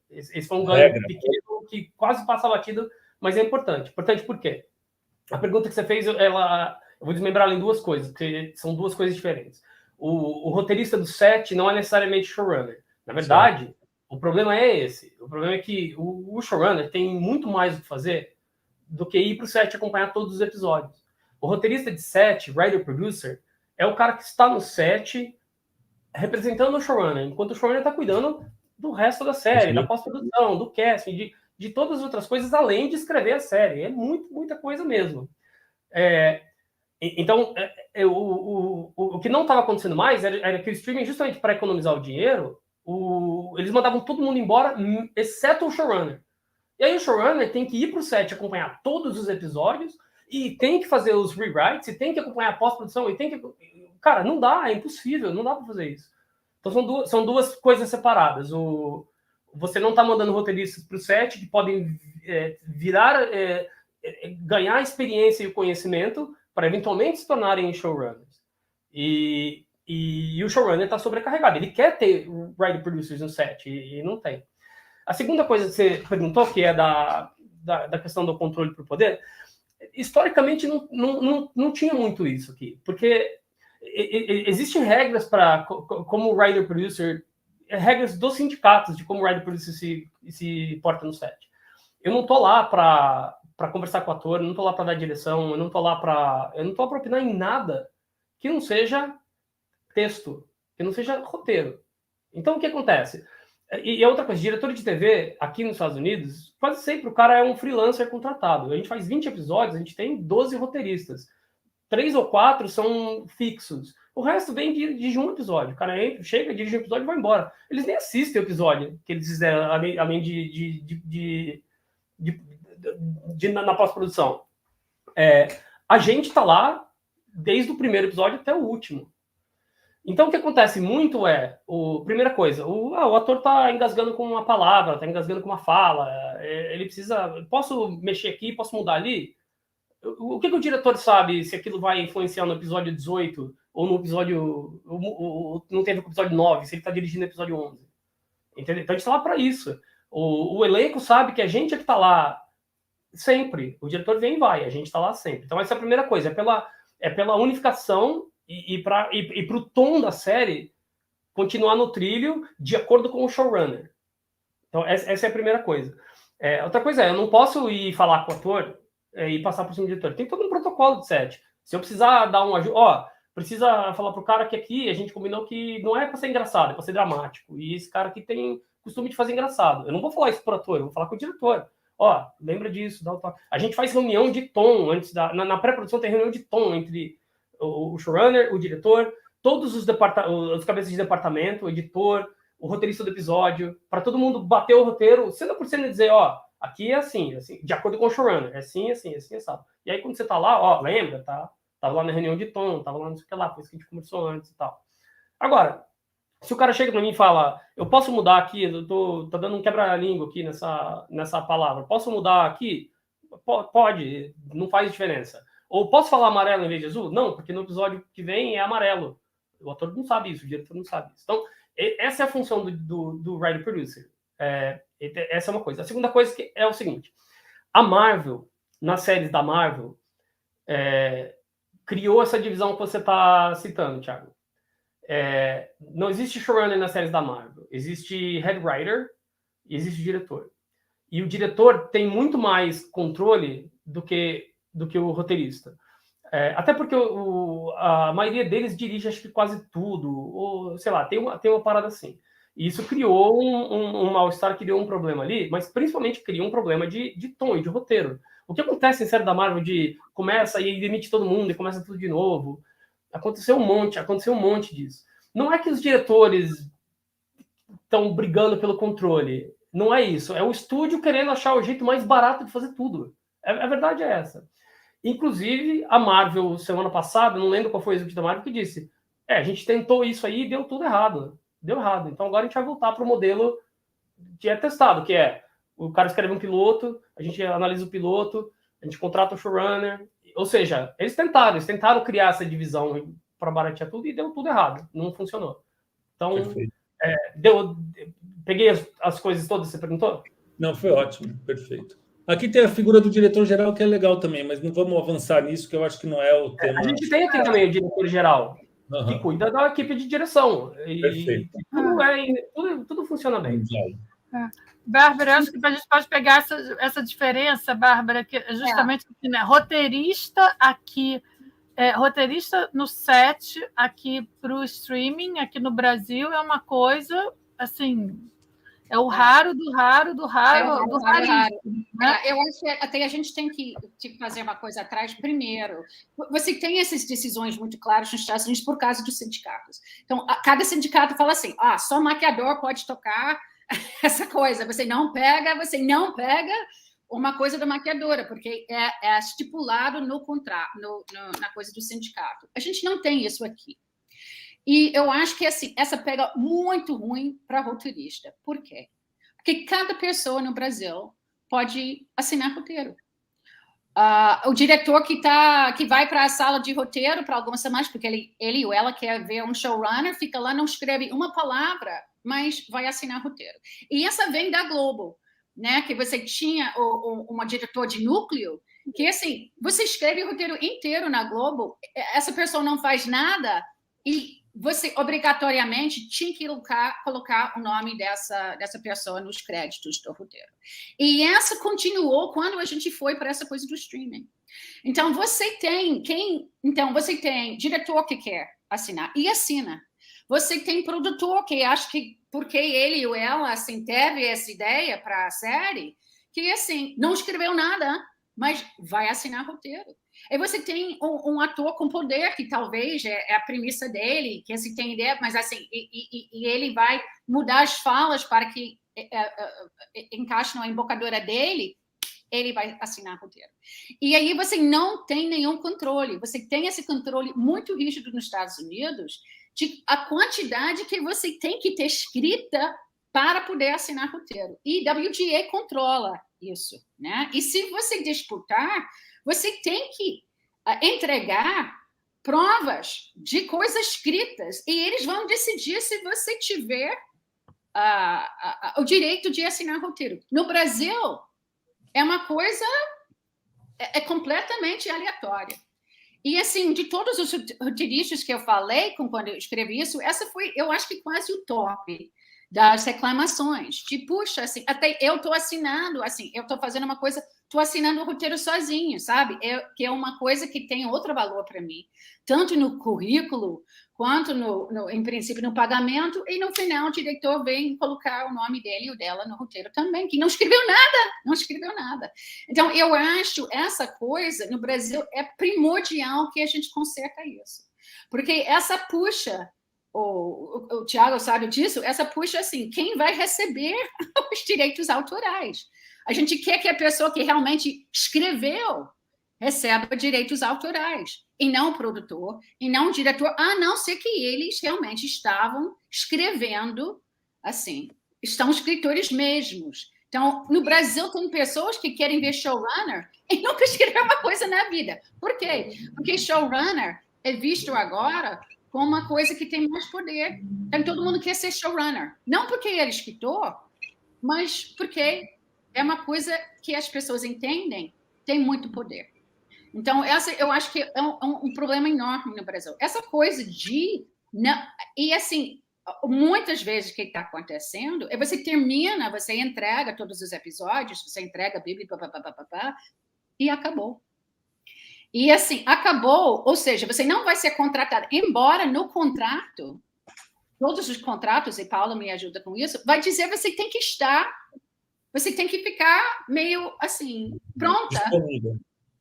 Esse foi um ganho pequeno que quase passa batido, mas é importante. Importante por quê? A pergunta que você fez, eu vou desmembrá-la em duas coisas, porque são duas coisas diferentes. O roteirista do set não é necessariamente showrunner. Na verdade, o problema é esse. O problema é que o showrunner tem muito mais o que fazer do que ir para o set acompanhar todos os episódios. O roteirista de set, writer-producer, é o cara que está no set representando o showrunner, enquanto o showrunner está cuidando do resto da série, da pós-produção, do casting, de todas as outras coisas, além de escrever a série. É muita coisa mesmo. Então, o que não estava acontecendo mais era que o streaming, justamente para economizar o dinheiro, eles mandavam todo mundo embora, exceto o showrunner. E aí o showrunner tem que ir para o set acompanhar todos os episódios, e tem que fazer os rewrites, e tem que acompanhar a pós-produção, e tem que... Cara, não dá, é impossível, não dá para fazer isso. Então são duas coisas separadas. Você não está mandando roteiristas para o set que podem ganhar a experiência e o conhecimento para eventualmente se tornarem showrunners. E o showrunner está sobrecarregado. Ele quer ter writer producers no set e não tem. A segunda coisa que você perguntou, que é da questão do controle por poder, historicamente não tinha muito isso aqui, porque existem regras para como writer producer, regras dos sindicatos de como o writer producer se porta no set. Eu não estou lá para conversar com o ator, eu não estou lá para dar direção, eu não estou lá para opinar em nada que não seja texto, que não seja roteiro. Então, o que acontece? E outra coisa, diretor de TV aqui nos Estados Unidos, quase sempre o cara é um freelancer contratado. A gente faz 20 episódios, a gente tem 12 roteiristas. 3 ou 4 são fixos. O resto vem de um episódio. O cara entra, chega, dirige um episódio e vai embora. Eles nem assistem o episódio que eles fizeram, além na pós-produção. A gente está lá desde o primeiro episódio até o último. Então, o que acontece muito primeira coisa, o ator está engasgando com uma palavra, está engasgando com uma fala, ele precisa... Posso mexer aqui, posso mudar ali? O que o diretor sabe se aquilo vai influenciar no episódio 18 ou no episódio... não teve o episódio 9, se ele está dirigindo o episódio 11? Entendeu? Então, a gente está lá para isso. O elenco sabe que a gente é que está lá sempre. O diretor vem e vai, a gente está lá sempre. Então, essa é a primeira coisa, é pela unificação e para o tom da série continuar no trilho de acordo com o showrunner. Então, essa é a primeira coisa. Outra coisa eu não posso ir falar com o ator e passar por cima do diretor. Tem todo um protocolo de set. Se eu precisar dar um ajuda... precisa falar pro cara que aqui a gente combinou que não é para ser engraçado, é para ser dramático. E esse cara aqui tem costume de fazer engraçado. Eu não vou falar isso pro ator, eu vou falar com o diretor. Lembra disso, dá o toque. A gente faz reunião de tom antes na pré-produção, tem reunião de tom entre o showrunner, o diretor, todos os cabeças de departamento, o editor, o roteirista do episódio, para todo mundo bater o roteiro, 100% dizer, aqui é assim, de acordo com o showrunner, é assim, sabe? E aí quando você tá lá, lembra, tá? Tava lá na reunião de tom, tava lá não sei o que lá, foi isso que a gente conversou antes e tal. Agora, se o cara chega para mim e fala, eu posso mudar aqui, tá dando um quebra-língua aqui nessa palavra, posso mudar aqui? Pode, não faz diferença. Ou posso falar amarelo em vez de azul? Não, porque no episódio que vem é amarelo. O ator não sabe isso, o diretor não sabe isso. Então, essa é a função do writer producer. Essa é uma coisa. A segunda coisa é o seguinte, a Marvel, nas séries da Marvel, criou essa divisão que você está citando, Thiago. Não existe showrunner nas séries da Marvel. Existe head writer e existe diretor. E o diretor tem muito mais controle do que o roteirista. Até porque a maioria deles dirige, acho que quase tudo. Ou, sei lá, tem uma parada assim. E isso criou um mal-estar, criou um problema ali, mas principalmente criou um problema de tom e de roteiro. O que acontece em série da Marvel de começa e demite todo mundo e começa tudo de novo? Aconteceu um monte disso. Não é que os diretores estão brigando pelo controle. Não é isso. É o estúdio querendo achar o jeito mais barato de fazer tudo. A verdade é essa. Inclusive, a Marvel, semana passada, não lembro qual foi o executivo da Marvel, que disse, a gente tentou isso aí e deu tudo errado. Deu errado. Então agora a gente vai voltar para o modelo que é testado, que é o cara escreve um piloto, a gente analisa o piloto, a gente contrata o showrunner. Ou seja, eles tentaram criar essa divisão para baratear tudo e deu tudo errado. Não funcionou. Então, peguei as coisas todas que você perguntou? Não, foi ótimo, perfeito. Aqui tem a figura do diretor-geral, que é legal também, mas não vamos avançar nisso, que eu acho que não é o tema. A gente tem aqui também o diretor-geral, que cuida da equipe de direção. Perfeito. E tudo funciona bem. Bárbara, acho que a gente pode pegar essa diferença, Bárbara, que é justamente né, roteirista aqui, roteirista no set, aqui para o streaming, aqui no Brasil, é uma coisa, assim, É o raro do raro do raro do raríssimo. Né? Eu acho que até a gente tem que fazer uma coisa atrás primeiro. Você tem essas decisões muito claras nos Estados Unidos por causa dos sindicatos. Então, cada sindicato fala assim, só maquiador pode tocar essa coisa. Você não pega uma coisa da maquiadora, porque é estipulado no contrato, na coisa do sindicato. A gente não tem isso aqui. E eu acho que assim, essa pega muito ruim para roteirista. Por quê? Porque cada pessoa no Brasil pode assinar roteiro. O diretor que vai para a sala de roteiro para algumas semanas, porque ele ou ela quer ver um showrunner, fica lá, não escreve uma palavra, mas vai assinar roteiro. E essa vem da Globo, né? Que você tinha uma diretor de núcleo, que assim, você escreve o roteiro inteiro na Globo, essa pessoa não faz nada e você obrigatoriamente tinha que colocar o nome dessa pessoa nos créditos do roteiro. E essa continuou quando a gente foi para essa coisa do streaming. Então, você tem diretor que quer assinar e assina. Você tem produtor que acha que, porque ele ou ela assim, teve essa ideia para a série, que assim, não escreveu nada, mas vai assinar roteiro. E você tem um ator com poder, que talvez é a premissa dele, que assim, tem ideia, mas assim, e ele vai mudar as falas para que encaixe na embocadura dele, ele vai assinar roteiro. E aí você não tem nenhum controle. Você tem esse controle muito rígido nos Estados Unidos de a quantidade que você tem que ter escrita para poder assinar roteiro. E WGA controla isso, né? E se você disputar, você tem que entregar provas de coisas escritas e eles vão decidir se você tiver o direito de assinar roteiro. No Brasil, é uma coisa completamente aleatória. E, assim, de todos os roteiristas que eu falei quando eu escrevi isso, essa foi, eu acho que quase o top das reclamações. De, puxa, assim, até eu estou assinando, assim, eu estou fazendo uma coisa, estou assinando o roteiro sozinho, sabe? Que é uma coisa que tem outro valor para mim, tanto no currículo, quanto, em princípio, no pagamento, e no final o diretor vem colocar o nome dele e o dela no roteiro também, que não escreveu nada. Então, eu acho essa coisa, no Brasil, é primordial que a gente conserta isso. Porque essa puxa, o Tiago sabe disso, essa puxa, assim, quem vai receber os direitos autorais? A gente quer que a pessoa que realmente escreveu receba direitos autorais, e não o produtor, e não o diretor, a não ser que eles realmente estavam escrevendo, assim, estão escritores mesmos. Então, no Brasil, tem pessoas que querem ver showrunner e nunca escreveram uma coisa na vida. Por quê? Porque showrunner é visto agora como uma coisa que tem mais poder. Então, todo mundo quer ser showrunner. Não porque ele é escritor, mas porque é uma coisa que as pessoas entendem tem muito poder. Então, eu acho que é um problema enorme no Brasil. Essa coisa de... E, assim, muitas vezes o que está acontecendo é você termina, você entrega todos os episódios, você entrega a Bíblia, e acabou. E, assim, acabou, ou seja, você não vai ser contratado, embora no contrato, todos os contratos, e Paula me ajuda com isso, vai dizer que você tem que estar, você tem que ficar meio, assim, pronta.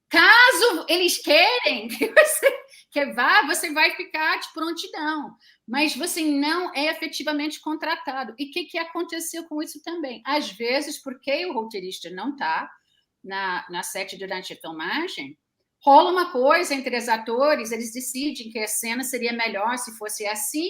Caso eles querem que vá, você vai ficar de prontidão. Mas você não é efetivamente contratado. E o que aconteceu com isso também? Às vezes, porque o roteirista não está na set durante a filmagem, rola uma coisa entre os atores, eles decidem que a cena seria melhor se fosse assim,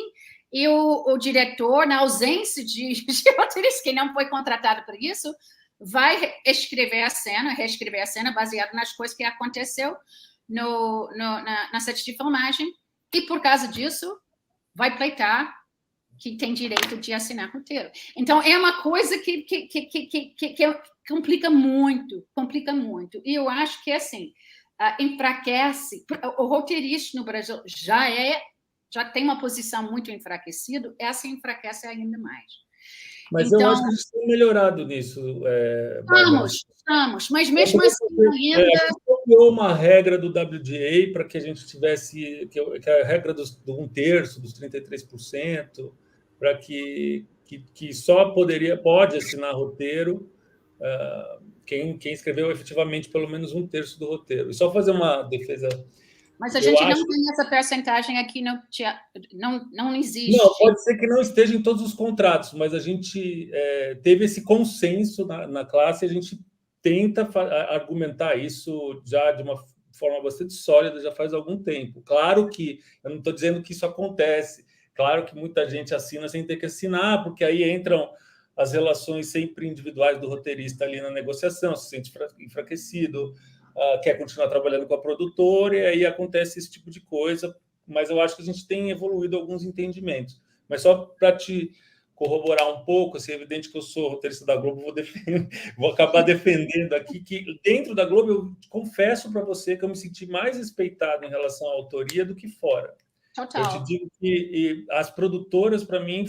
e o diretor, na ausência de roteirista que não foi contratado por isso, vai reescrever a cena baseado nas coisas que aconteceu na set de filmagem, e por causa disso vai pleitar que tem direito de assinar roteiro. Então, é uma coisa que complica muito. E eu acho que, assim, enfraquece. O roteirista no Brasil já tem uma posição muito enfraquecida, essa enfraquece ainda mais. Mas então, eu acho que a gente tem melhorado nisso. Estamos, mas mesmo assim ainda... A gente criou uma regra do WGA para que a gente tivesse... que a regra do 1/3, dos 33%, para que só pode assinar roteiro quem escreveu efetivamente pelo menos 1/3 do roteiro. E só fazer uma defesa... Mas a gente não tem essa percentagem aqui, não existe. Não, pode ser que não esteja em todos os contratos, mas a gente teve esse consenso na classe, a gente tenta argumentar isso já de uma forma bastante sólida, já faz algum tempo. Claro que, eu não estou dizendo que isso acontece, claro que muita gente assina sem ter que assinar, porque aí entram as relações sempre individuais do roteirista ali na negociação, se sente enfraquecido, quer continuar trabalhando com a produtora, e aí acontece esse tipo de coisa, mas eu acho que a gente tem evoluído alguns entendimentos. Mas só para te corroborar um pouco, assim, é evidente que eu sou roteirista da Globo, vou acabar defendendo aqui que dentro da Globo eu confesso para você que eu me senti mais respeitado em relação à autoria do que fora. Total. Eu te digo que as produtoras, para mim,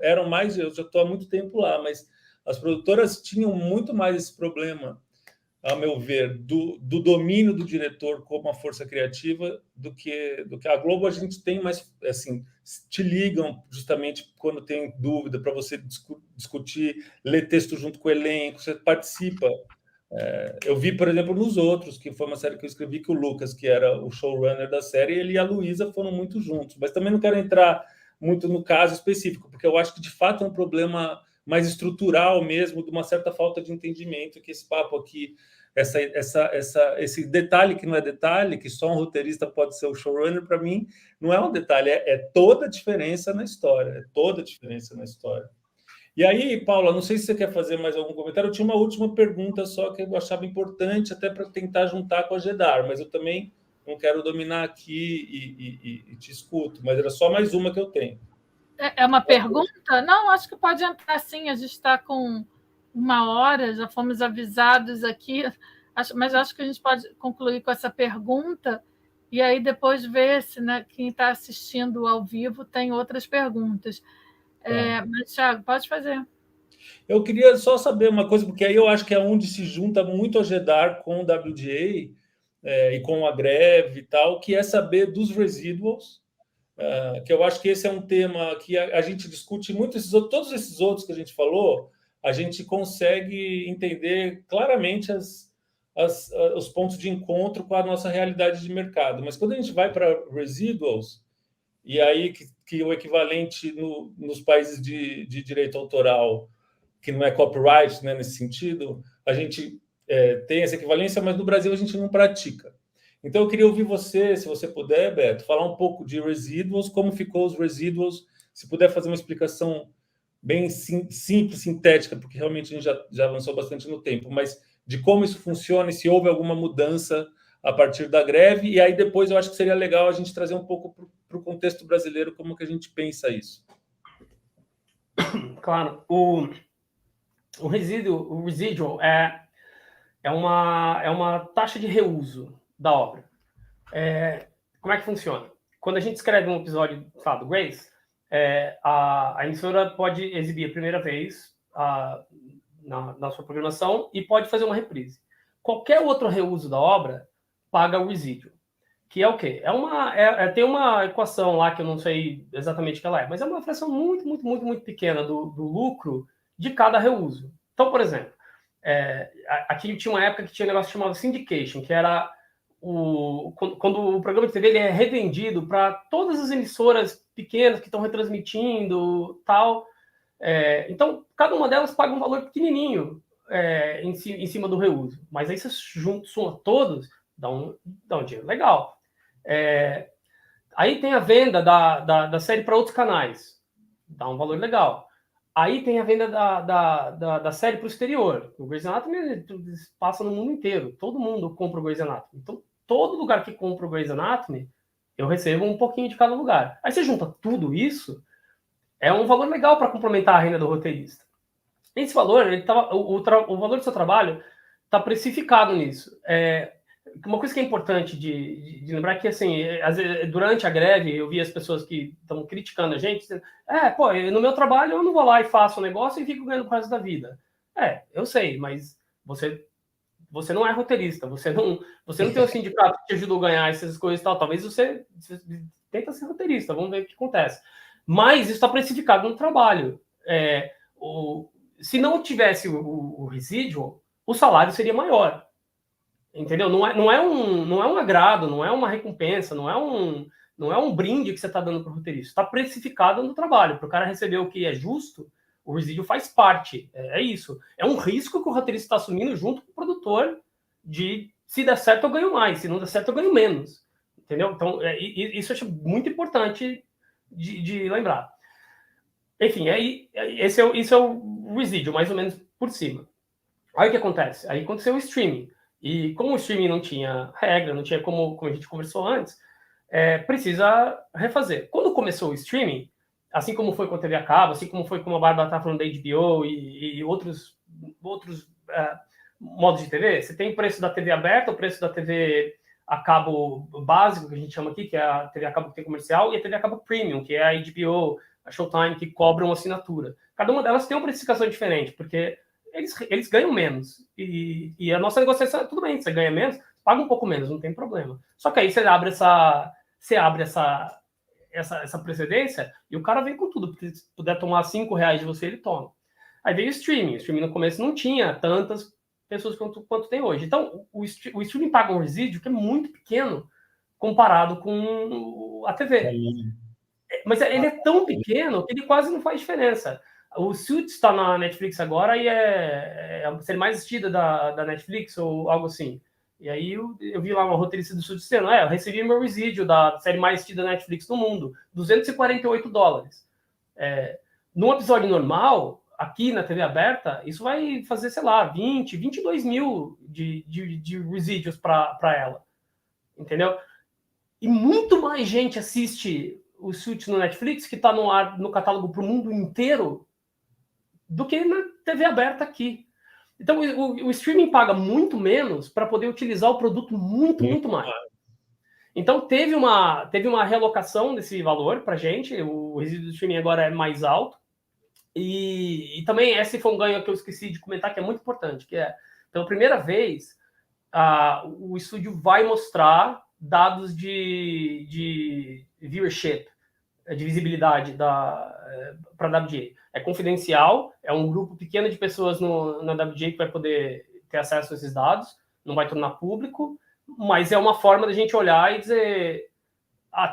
eram mais... Eu já estou há muito tempo lá, mas as produtoras tinham muito mais esse problema, a meu ver, do domínio do diretor como uma força criativa do que a Globo. A gente tem mais, assim, te ligam justamente quando tem dúvida para você discutir, ler texto junto com o elenco, você participa. Eu vi, por exemplo, nos Outros, que foi uma série que eu escrevi, que o Lucas, que era o showrunner da série, ele e a Luísa foram muito juntos, mas também não quero entrar muito no caso específico, porque eu acho que, de fato, é um problema mais estrutural mesmo, de uma certa falta de entendimento, que esse papo aqui, esse detalhe que não é detalhe, que só um roteirista pode ser o showrunner, para mim, não é um detalhe, é toda a diferença na história, é toda a diferença na história. E aí, Paula, não sei se você quer fazer mais algum comentário, eu tinha uma última pergunta só que eu achava importante, até para tentar juntar com a Gedar, mas eu também não quero dominar aqui e te escuto, mas era só mais uma que eu tenho. É uma pergunta? Não, acho que pode entrar sim, a gente está com 1 hora, já fomos avisados aqui, mas acho que a gente pode concluir com essa pergunta e aí depois ver se, né, quem está assistindo ao vivo tem outras perguntas. Mas, Thiago, pode fazer. Eu queria só saber uma coisa, porque aí eu acho que é onde se junta muito a Gedar com o WGA e com a greve e tal, que é saber dos residuals, que eu acho que esse é um tema que a gente discute muito, todos esses outros que a gente falou, a gente consegue entender claramente os pontos de encontro com a nossa realidade de mercado. Mas quando a gente vai para residuals, e aí que o equivalente nos países de direito autoral, que não é copyright, né, nesse sentido, a gente tem essa equivalência, mas no Brasil a gente não pratica. Então eu queria ouvir você, se você puder, Beto, falar um pouco de residuals, como ficou os residuals, se puder fazer uma explicação bem simples, sintética, porque realmente a gente já avançou bastante no tempo, mas de como isso funciona e se houve alguma mudança a partir da greve, e aí depois eu acho que seria legal a gente trazer um pouco para o contexto brasileiro como que a gente pensa isso. Claro. O residual é uma taxa de reuso da obra. Como é que funciona? Quando a gente escreve um episódio, sabe, do Grace, a emissora pode exibir a primeira vez na sua programação e pode fazer uma reprise. Qualquer outro reuso da obra paga o residual, que é o quê? Tem uma equação lá que eu não sei exatamente o que ela é, mas é uma fração muito, muito, muito, muito pequena do lucro de cada reuso. Então, por exemplo, aqui tinha uma época que tinha um negócio chamado syndication, que era quando o programa de TV ele é revendido para todas as emissoras pequenas que estão retransmitindo, tal. Então, cada uma delas paga um valor pequenininho em cima do reuso. Mas aí você soma todos, dá um dinheiro legal. Aí tem a venda da série para outros canais, dá um valor legal. Aí tem a venda da série para o exterior. O Grey's Anatomy passa no mundo inteiro. Todo mundo compra o Grey's Anatomy. Então, todo lugar que compra o Grey's Anatomy, eu recebo um pouquinho de cada lugar. Aí você junta tudo isso, é um valor legal para complementar a renda do roteirista. Esse valor, o valor do seu trabalho está precificado nisso. Uma coisa que é importante de lembrar é que, assim, às vezes, durante a greve, eu vi as pessoas que estão criticando a gente, dizendo, no meu trabalho eu não vou lá e faço o negócio e fico ganhando pro resto da vida. Eu sei, mas você não é roteirista, você não tem um sindicato que te ajudou a ganhar essas coisas e tal. Talvez você tenta ser roteirista, vamos ver o que acontece. Mas isso está precificado no trabalho. Se não tivesse o residual, o salário seria maior. Entendeu? Não é um agrado, não é uma recompensa, não é um brinde que você está dando para o roteirista. Está precificado no trabalho. Para o cara receber o que é justo, o residual faz parte. É isso. É um risco que o roteirista está assumindo junto com o produtor de se der certo eu ganho mais, se não der certo eu ganho menos. Entendeu? Então, isso eu acho muito importante de lembrar. Enfim, isso é o residual, mais ou menos por cima. Aí o que acontece? Aí aconteceu o streaming. E como o streaming não tinha regra, não tinha como a gente conversou antes, precisa refazer. Quando começou o streaming, assim como foi com a TV a cabo, assim como foi com a Bárbara tá falando da HBO e outros modos de TV, você tem o preço da TV aberta, o preço da TV a cabo básico, que a gente chama aqui, que é a TV a cabo que tem comercial, e a TV a cabo premium, que é a HBO, a Showtime, que cobram assinatura. Cada uma delas tem uma precificação diferente, porque eles ganham menos. E a nossa negociação, tudo bem, você ganha menos, paga um pouco menos, não tem problema. Só que aí você abre essa precedência e o cara vem com tudo. Se puder tomar R$5 de você, ele toma. Aí veio o streaming. O streaming no começo não tinha tantas pessoas quanto tem hoje. Então, o streaming paga um resíduo que é muito pequeno comparado com a TV. Mas ele é tão pequeno que ele quase não faz diferença. O Suits está na Netflix agora e é a série mais assistida da Netflix ou algo assim. E aí eu vi lá uma roteirista do Suits dizendo, eu recebi meu resíduo da série mais assistida da Netflix no mundo, $248. Num episódio normal, aqui na TV aberta, isso vai fazer, sei lá, 22 mil de resíduos para ela. Entendeu? E muito mais gente assiste o Suits no Netflix, que está no catálogo para o mundo inteiro, do que na TV aberta aqui. Então, o streaming paga muito menos para poder utilizar o produto muito mais. Então, teve uma realocação desse valor para a gente. O resíduo do streaming agora é mais alto. E também esse foi um ganho que eu esqueci de comentar, que é muito importante, que é, pela primeira vez, o estúdio vai mostrar dados de viewership, de visibilidade para a WGA. É confidencial, é um grupo pequeno de pessoas na WGA que vai poder ter acesso a esses dados, não vai tornar público, mas é uma forma da gente olhar e dizer,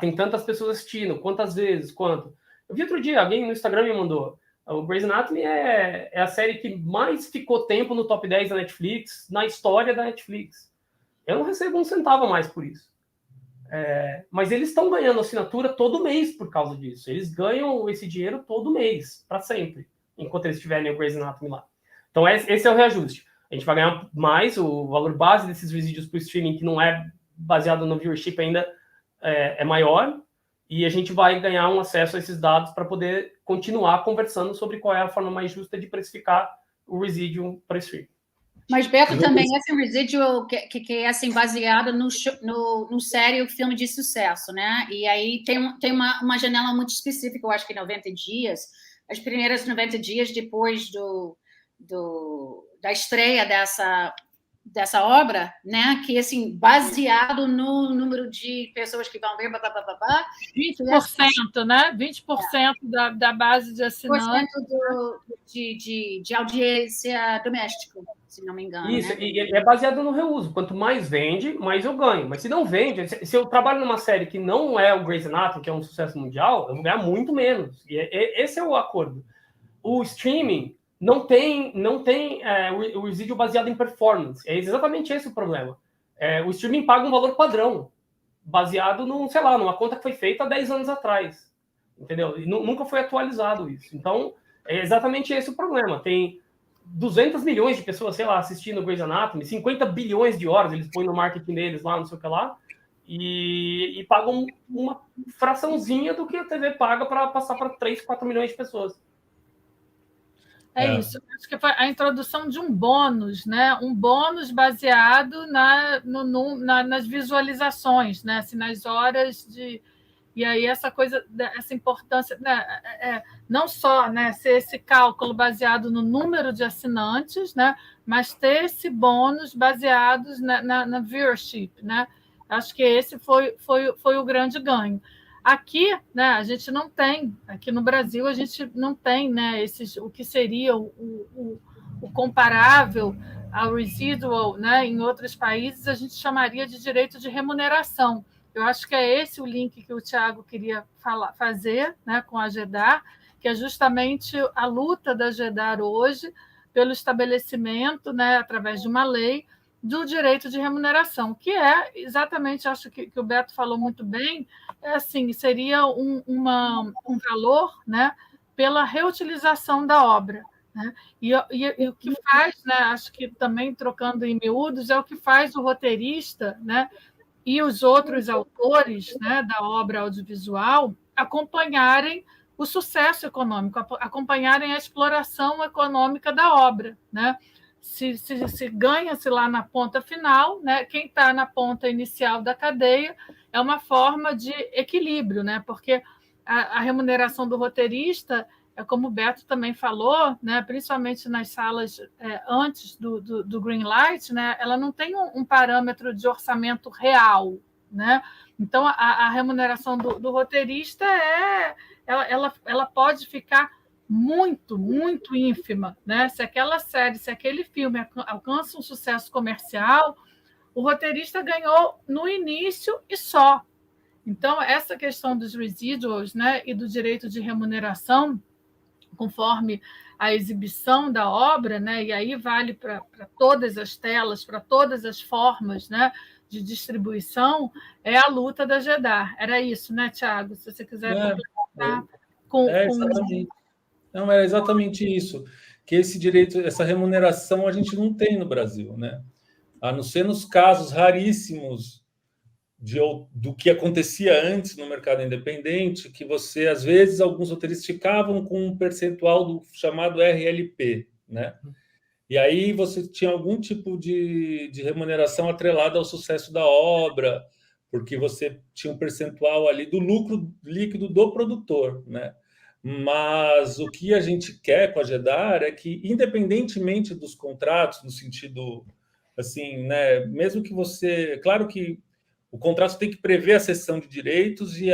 tem tantas pessoas assistindo, quantas vezes, quanto. Eu vi outro dia, alguém no Instagram me mandou, o Grey's Anatomy é a série que mais ficou tempo no top 10 da Netflix, na história da Netflix. Eu não recebo um centavo a mais por isso. Mas eles estão ganhando assinatura todo mês por causa disso. Eles ganham esse dinheiro todo mês, para sempre, enquanto eles tiverem o Grey's Anatomy lá. Então, esse é o reajuste. A gente vai ganhar mais, o valor base desses resíduos para o streaming, que não é baseado no viewership ainda, é maior, e a gente vai ganhar um acesso a esses dados para poder continuar conversando sobre qual é a forma mais justa de precificar o resíduo para streaming. Mas, Beto, também esse residual que é assim, baseado no sério filme de sucesso, né? E aí tem uma janela muito específica, eu acho que 90 dias. As primeiras 90 dias depois da estreia dessa obra, né? Que, assim, baseado no número de pessoas que vão ver, 20%, né? 20% da base de assinantes. 20% de audiência doméstica, se não me engano. Isso, né? E é baseado no reuso. Quanto mais vende, mais eu ganho. Mas se não vende, se eu trabalho numa série que não é o Grey's Anatomy, que é um sucesso mundial, eu vou ganhar muito menos. E esse é o acordo. O streaming não tem o resíduo baseado em performance. É exatamente esse o problema. O streaming paga um valor padrão, baseado numa conta que foi feita há 10 anos atrás. Entendeu? E nunca foi atualizado isso. Então, é exatamente esse o problema. Tem 200 milhões de pessoas, sei lá, assistindo o Grey's Anatomy, 50 bilhões de horas, eles põem no marketing deles lá, não sei o que lá, e pagam uma fraçãozinha do que a TV paga para passar para 3, 4 milhões de pessoas. Isso. Acho que foi a introdução de um bônus, né? Um bônus baseado nas visualizações, né? Assim, nas horas de... E aí essa coisa, essa importância, né? Não só, né, ser esse cálculo baseado no número de assinantes, né, mas ter esse bônus baseado na viewership, né? Acho que esse foi o grande ganho. Aqui, né, a gente não tem, aqui no Brasil, a gente não tem, né, o que seria o comparável ao residual, né, em outros países, a gente chamaria de direito de remuneração. Eu acho que é esse o link que o Tiago queria fazer, né, com a GEDAR, que é justamente a luta da GEDAR hoje pelo estabelecimento, né, através de uma lei, do direito de remuneração, que é exatamente, acho que o Beto falou muito bem, assim, seria um valor, né, pela reutilização da obra. Né? E o que faz, né, acho que também trocando em miúdos, é o que faz o roteirista, né, e os outros autores, né, da obra audiovisual acompanharem o sucesso econômico, acompanharem a exploração econômica da obra. Né? Se ganha-se lá na ponta final, né, quem está na ponta inicial da cadeia é uma forma de equilíbrio, né, porque a remuneração do roteirista é como o Beto também falou, né, principalmente nas salas antes do green light, né, ela não tem um parâmetro de orçamento real. Né? Então, a remuneração do roteirista ela pode ficar muito, muito ínfima. Né? Se aquela série, se aquele filme alcança um sucesso comercial, o roteirista ganhou no início e só. Então, essa questão dos residuals, né, e do direito de remuneração, conforme a exibição da obra, né, e aí vale para todas as telas, para todas as formas, né, de distribuição, é a luta da GEDAR. Era isso, né, Tiago? Se você quiser complementar exatamente. Não, é exatamente isso, que esse direito, essa remuneração a gente não tem no Brasil, né? A não ser nos casos raríssimos do que acontecia antes no mercado independente, que você, às vezes, alguns roteiristas ficavam com um percentual do chamado RLP, né? E aí você tinha algum tipo de remuneração atrelada ao sucesso da obra, porque você tinha um percentual ali do lucro líquido do produtor, né? Mas o que a gente quer com a GEDAR é que, independentemente dos contratos, no sentido, assim, né, mesmo que você... Claro que o contrato tem que prever a cessão de direitos e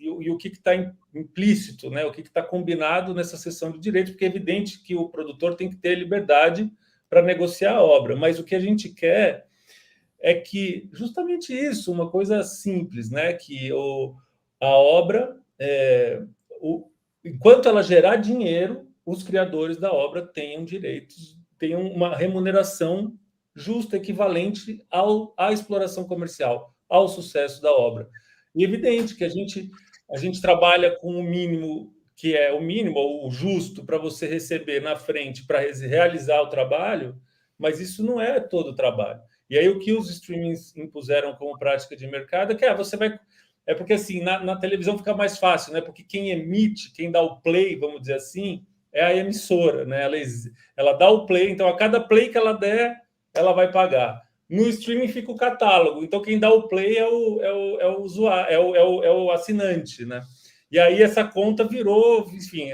o que está implícito, né? O que está combinado nessa cessão de direitos, porque é evidente que o produtor tem que ter liberdade para negociar a obra. Mas o que a gente quer é que, justamente isso, uma coisa simples, né? Que a obra, enquanto ela gerar dinheiro, os criadores da obra tenham direitos, tenham uma remuneração justa, equivalente à exploração comercial, ao sucesso da obra. E é evidente que a gente trabalha com o mínimo, que é o mínimo, ou o justo, para você receber na frente, para realizar o trabalho, mas isso não é todo o trabalho. E aí o que os streamings impuseram como prática de mercado é que você vai... É porque assim, na televisão fica mais fácil, né? Porque quem emite, quem dá o play, vamos dizer assim, é a emissora, né? Ela dá o play, então a cada play que ela der, ela vai pagar. No streaming fica o catálogo, então quem dá o play é o usuário, é o assinante, né? E aí essa conta virou, enfim,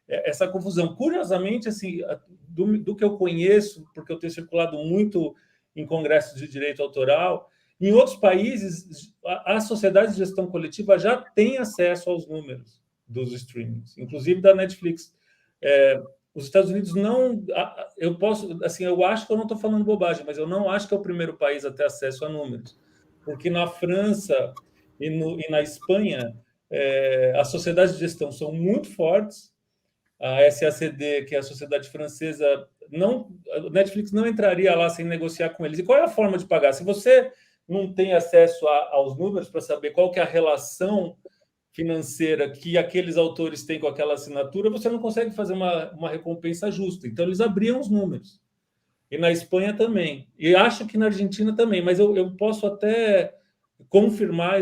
essa confusão. Curiosamente, assim, do que eu conheço, porque eu tenho circulado muito em congressos de direito autoral, em outros países, as sociedades de gestão coletiva já têm acesso aos números dos streamings, inclusive da Netflix. Os Estados Unidos não... eu acho que eu não estou falando bobagem, mas eu não acho que é o primeiro país a ter acesso a números. Porque na França e na Espanha, as sociedades de gestão são muito fortes. A SACD, que é a sociedade francesa, a Netflix não entraria lá sem negociar com eles. E qual é a forma de pagar? Se você não tem acesso aos números para saber qual que é a relação financeira que aqueles autores têm com aquela assinatura, você não consegue fazer uma recompensa justa. Então, eles abriam os números. E na Espanha também. E acho que na Argentina também. Mas eu posso até confirmar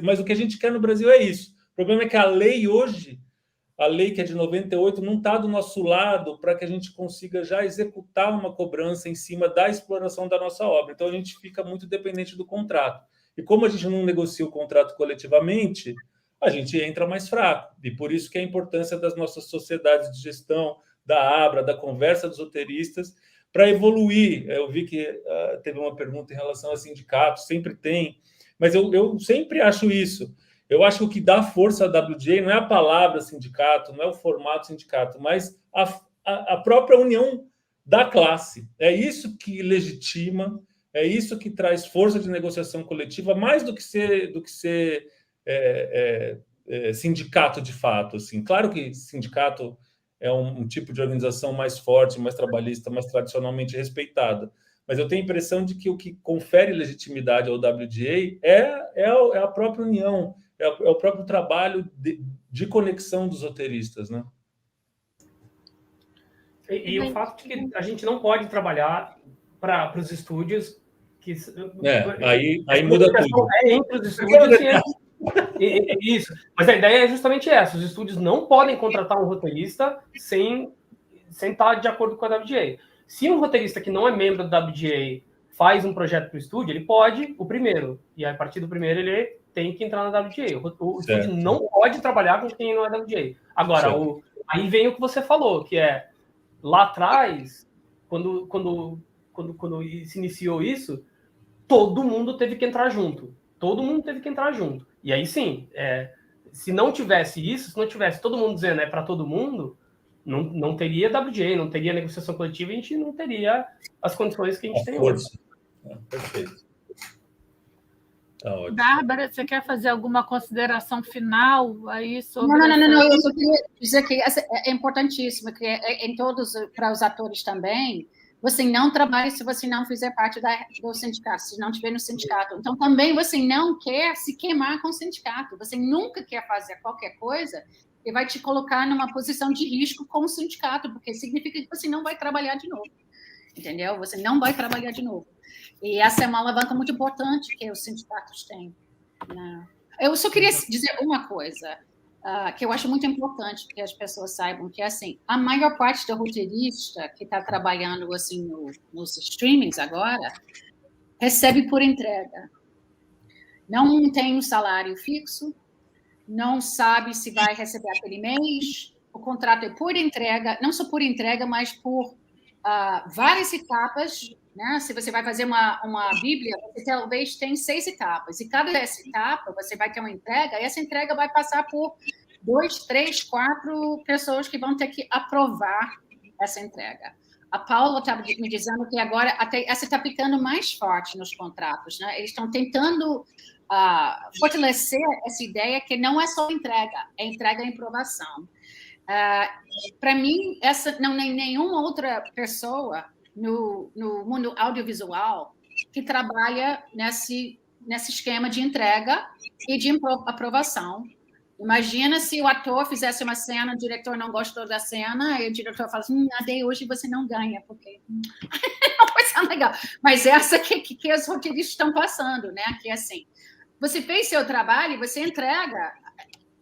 mas o que a gente quer no Brasil é isso. O problema é que a lei hoje, a lei que é de 98, não está do nosso lado para que a gente consiga já executar uma cobrança em cima da exploração da nossa obra. Então, a gente fica muito dependente do contrato. E como a gente não negocia o contrato coletivamente, a gente entra mais fraco. E por isso que a importância das nossas sociedades de gestão, da ABRA, da conversa dos roteiristas, para evoluir. Eu vi que teve uma pergunta em relação a sindicatos, sempre tem, mas eu sempre acho isso, Eu acho que o que dá força à WGA não é a palavra sindicato, não é o formato sindicato, mas a própria união da classe. É isso que legitima, é isso que traz força de negociação coletiva, mais do que ser sindicato de fato. Assim. Claro que sindicato é um tipo de organização mais forte, mais trabalhista, mais tradicionalmente respeitada. Mas eu tenho a impressão de que o que confere legitimidade ao WGA é a própria união, é o próprio trabalho de conexão dos roteiristas, né? E o fato de que a gente não pode trabalhar para os estúdios que... Aí muda tudo. É entre os estúdios isso. Mas a ideia é justamente essa. Os estúdios não podem contratar um roteirista sem estar de acordo com a WGA. Se um roteirista que não é membro da WGA faz um projeto para o estúdio, ele pode o primeiro. E a partir do primeiro ele tem que entrar na WGA. O estúdio não pode trabalhar com quem não é WGA. Agora, aí vem o que você falou, que é lá atrás, quando se iniciou isso, todo mundo teve que entrar junto. Todo mundo teve que entrar junto. E aí sim, se não tivesse isso, se não tivesse todo mundo dizendo para todo mundo, não teria WGA, não teria negociação coletiva, a gente não teria as condições que a gente tem hoje. Perfeito. Tá ótimo. Bárbara, você quer fazer alguma consideração final aí sobre... Não. Eu só queria dizer que é importantíssimo, que em todos, para os atores também, você não trabalha se você não fizer parte do sindicato, se não estiver no sindicato. Então, também você não quer se queimar com o sindicato. Você nunca quer fazer qualquer coisa que vai te colocar numa posição de risco com o sindicato, porque significa que você não vai trabalhar de novo. Entendeu? Você não vai trabalhar de novo. E essa é uma alavanca muito importante que os sindicatos têm. Eu só queria dizer uma coisa, que eu acho muito importante que as pessoas saibam, que assim, a maior parte do roteirista que está trabalhando assim nos streamings agora recebe por entrega. Não tem um salário fixo, não sabe se vai receber aquele mês, o contrato é por entrega, não só por entrega, mas por várias etapas, né? Se você vai fazer uma Bíblia, você talvez tem 6 etapas, e cada dessa etapa você vai ter uma entrega, e essa entrega vai passar por 2, 3, 4 pessoas que vão ter que aprovar essa entrega. A Paula estava me dizendo que agora até essa está ficando mais forte nos contratos, né? Eles estão tentando fortalecer essa ideia que não é só entrega, é entrega e aprovação. Para mim, essa não tem nenhuma outra pessoa no mundo audiovisual que trabalha nesse esquema de entrega e de aprovação. Imagina se o ator fizesse uma cena, o diretor não gostou da cena, e o diretor fala assim, Ade, hoje você não ganha, porque não vai ser legal. Mas essa que os roteiristas estão passando, né? Que é assim, você fez seu trabalho, você entrega,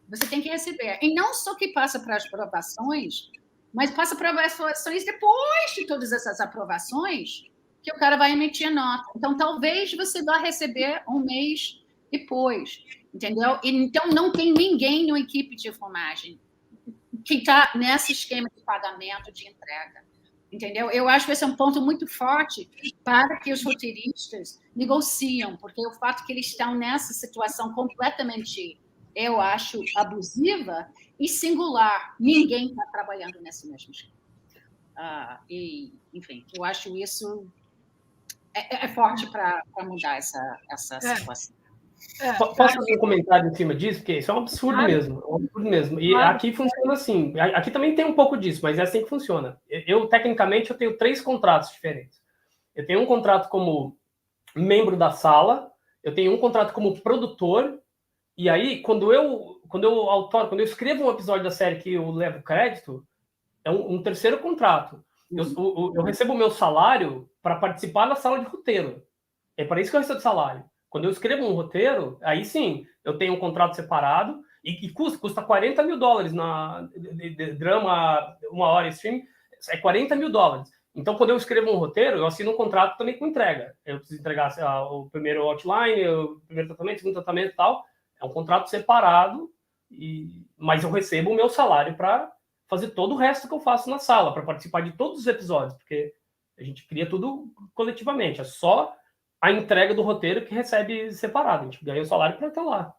você tem que receber. E não só que passa para as aprovações, mas passa para as aprovações depois de todas essas aprovações, que o cara vai emitir a nota. Então, talvez você vá receber um mês depois, entendeu? Então, não tem ninguém na equipe de filmagem que está nesse esquema de pagamento, de entrega, entendeu? Eu acho que esse é um ponto muito forte para que os roteiristas negociam, porque o fato que eles estão nessa situação completamente, eu acho, abusiva e singular. Ninguém está trabalhando nesse mesmo esquema. E, enfim, eu acho isso é forte para mudar essa situação. Posso fazer um comentário em cima disso? Porque isso é um absurdo mesmo. É um absurdo mesmo. E aqui funciona assim. Aqui também tem um pouco disso, mas é assim que funciona. Tecnicamente, eu tenho 3 contratos diferentes. Eu tenho um contrato como membro da sala, eu tenho um contrato como produtor, e aí, quando eu escrevo um episódio da série que eu levo crédito, é um terceiro contrato. Eu recebo o meu salário para participar da sala de roteiro. É para isso que eu recebo salário. Quando eu escrevo um roteiro, aí sim, eu tenho um contrato separado e custa $40 mil de drama, 1 hora stream, é $40 mil. Então, quando eu escrevo um roteiro, eu assino um contrato também com entrega. Eu preciso entregar o primeiro outline, o primeiro tratamento, o segundo tratamento e tal. É um contrato separado, mas eu recebo o meu salário para fazer todo o resto que eu faço na sala, para participar de todos os episódios, porque a gente cria tudo coletivamente. É só a entrega do roteiro que recebe separado. A gente ganha o salário para estar lá.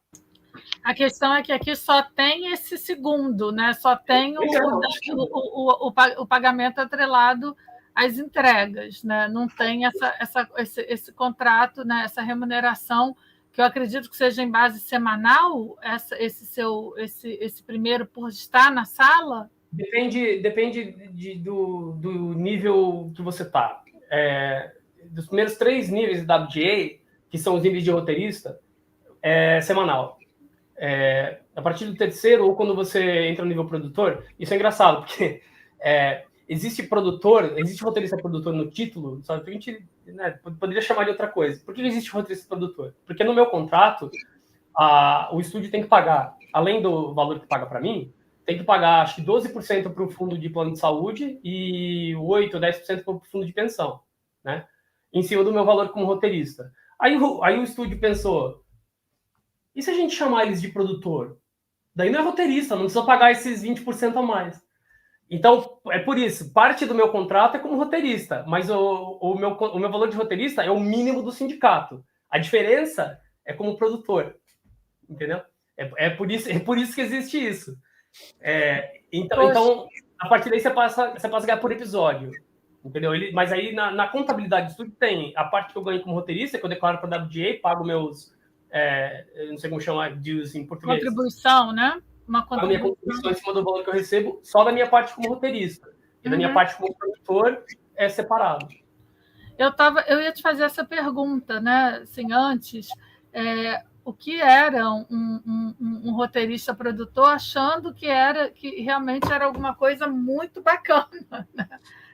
A questão é que aqui só tem esse segundo, né? Só tem o pagamento atrelado às entregas, né? Não tem esse contrato, né? Essa remuneração, que eu acredito que seja em base semanal, esse primeiro por estar na sala? Depende do nível que você está. Dos primeiros 3 níveis da WGA, que são os níveis de roteirista, é semanal. A partir do terceiro, ou quando você entra no nível produtor, isso é engraçado, porque existe roteirista produtor no título, sabe? A gente, né, poderia chamar de outra coisa. Por que existe roteirista produtor? Porque no meu contrato, o estúdio tem que pagar, além do valor que paga para mim, tem que pagar, acho que 12% para o fundo de plano de saúde e 8% ou 10% para o fundo de pensão, né? Em cima do meu valor como roteirista. Aí o estúdio pensou, e se a gente chamar eles de produtor? Daí não é roteirista, não precisa pagar esses 20% a mais. Então, é por isso, parte do meu contrato é como roteirista, mas o meu valor de roteirista é o mínimo do sindicato. A diferença é como produtor, entendeu? É por isso que existe isso. Então, a partir daí você passa a ganhar por episódio, entendeu? Mas aí, na contabilidade do estúdio, tem a parte que eu ganho como roteirista, que eu declaro para a WGA, pago meus... eu não sei como chamar disso em português. Contribuição, né? Uma contribuição em cima do valor que eu recebo, só da minha parte como roteirista. E da minha parte como produtor é separado. Eu ia te fazer essa pergunta, né? Assim, antes, o que era um roteirista produtor, achando que realmente era alguma coisa muito bacana, né?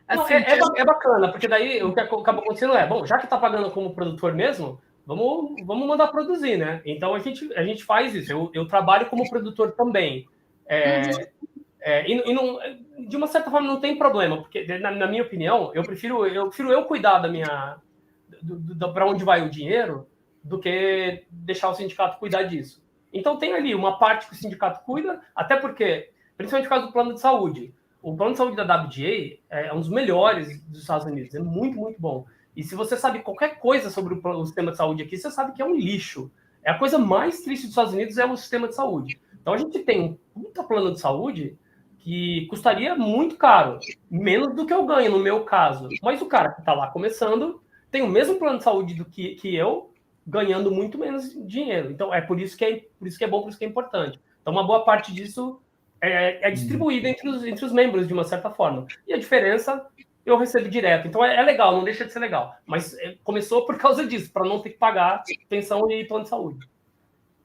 Assim, é bacana, porque daí o que acaba acontecendo bom, já que está pagando como produtor mesmo, vamos mandar produzir, né? Então a gente faz isso. Eu trabalho como produtor também. E não, de uma certa forma não tem problema, porque na minha opinião, eu prefiro eu cuidar da minha para onde vai o dinheiro do que deixar o sindicato cuidar disso. Então tem ali uma parte que o sindicato cuida, até porque, principalmente por causa do plano de saúde. O plano de saúde da WGA é um dos melhores dos Estados Unidos, é muito, muito bom. E se você sabe qualquer coisa sobre o sistema de saúde aqui, você sabe que é um lixo. A coisa mais triste dos Estados Unidos é o sistema de saúde. Então a gente tem um puta plano de saúde que custaria muito caro, menos do que eu ganho no meu caso. Mas o cara que está lá começando tem o mesmo plano de saúde do que eu, ganhando muito menos dinheiro. Então é por isso que é bom, por isso que é importante. Então uma boa parte disso é distribuída entre os membros de uma certa forma. E a diferença eu recebo direto. Então é legal, não deixa de ser legal. Mas começou por causa disso, para não ter que pagar pensão e plano de saúde.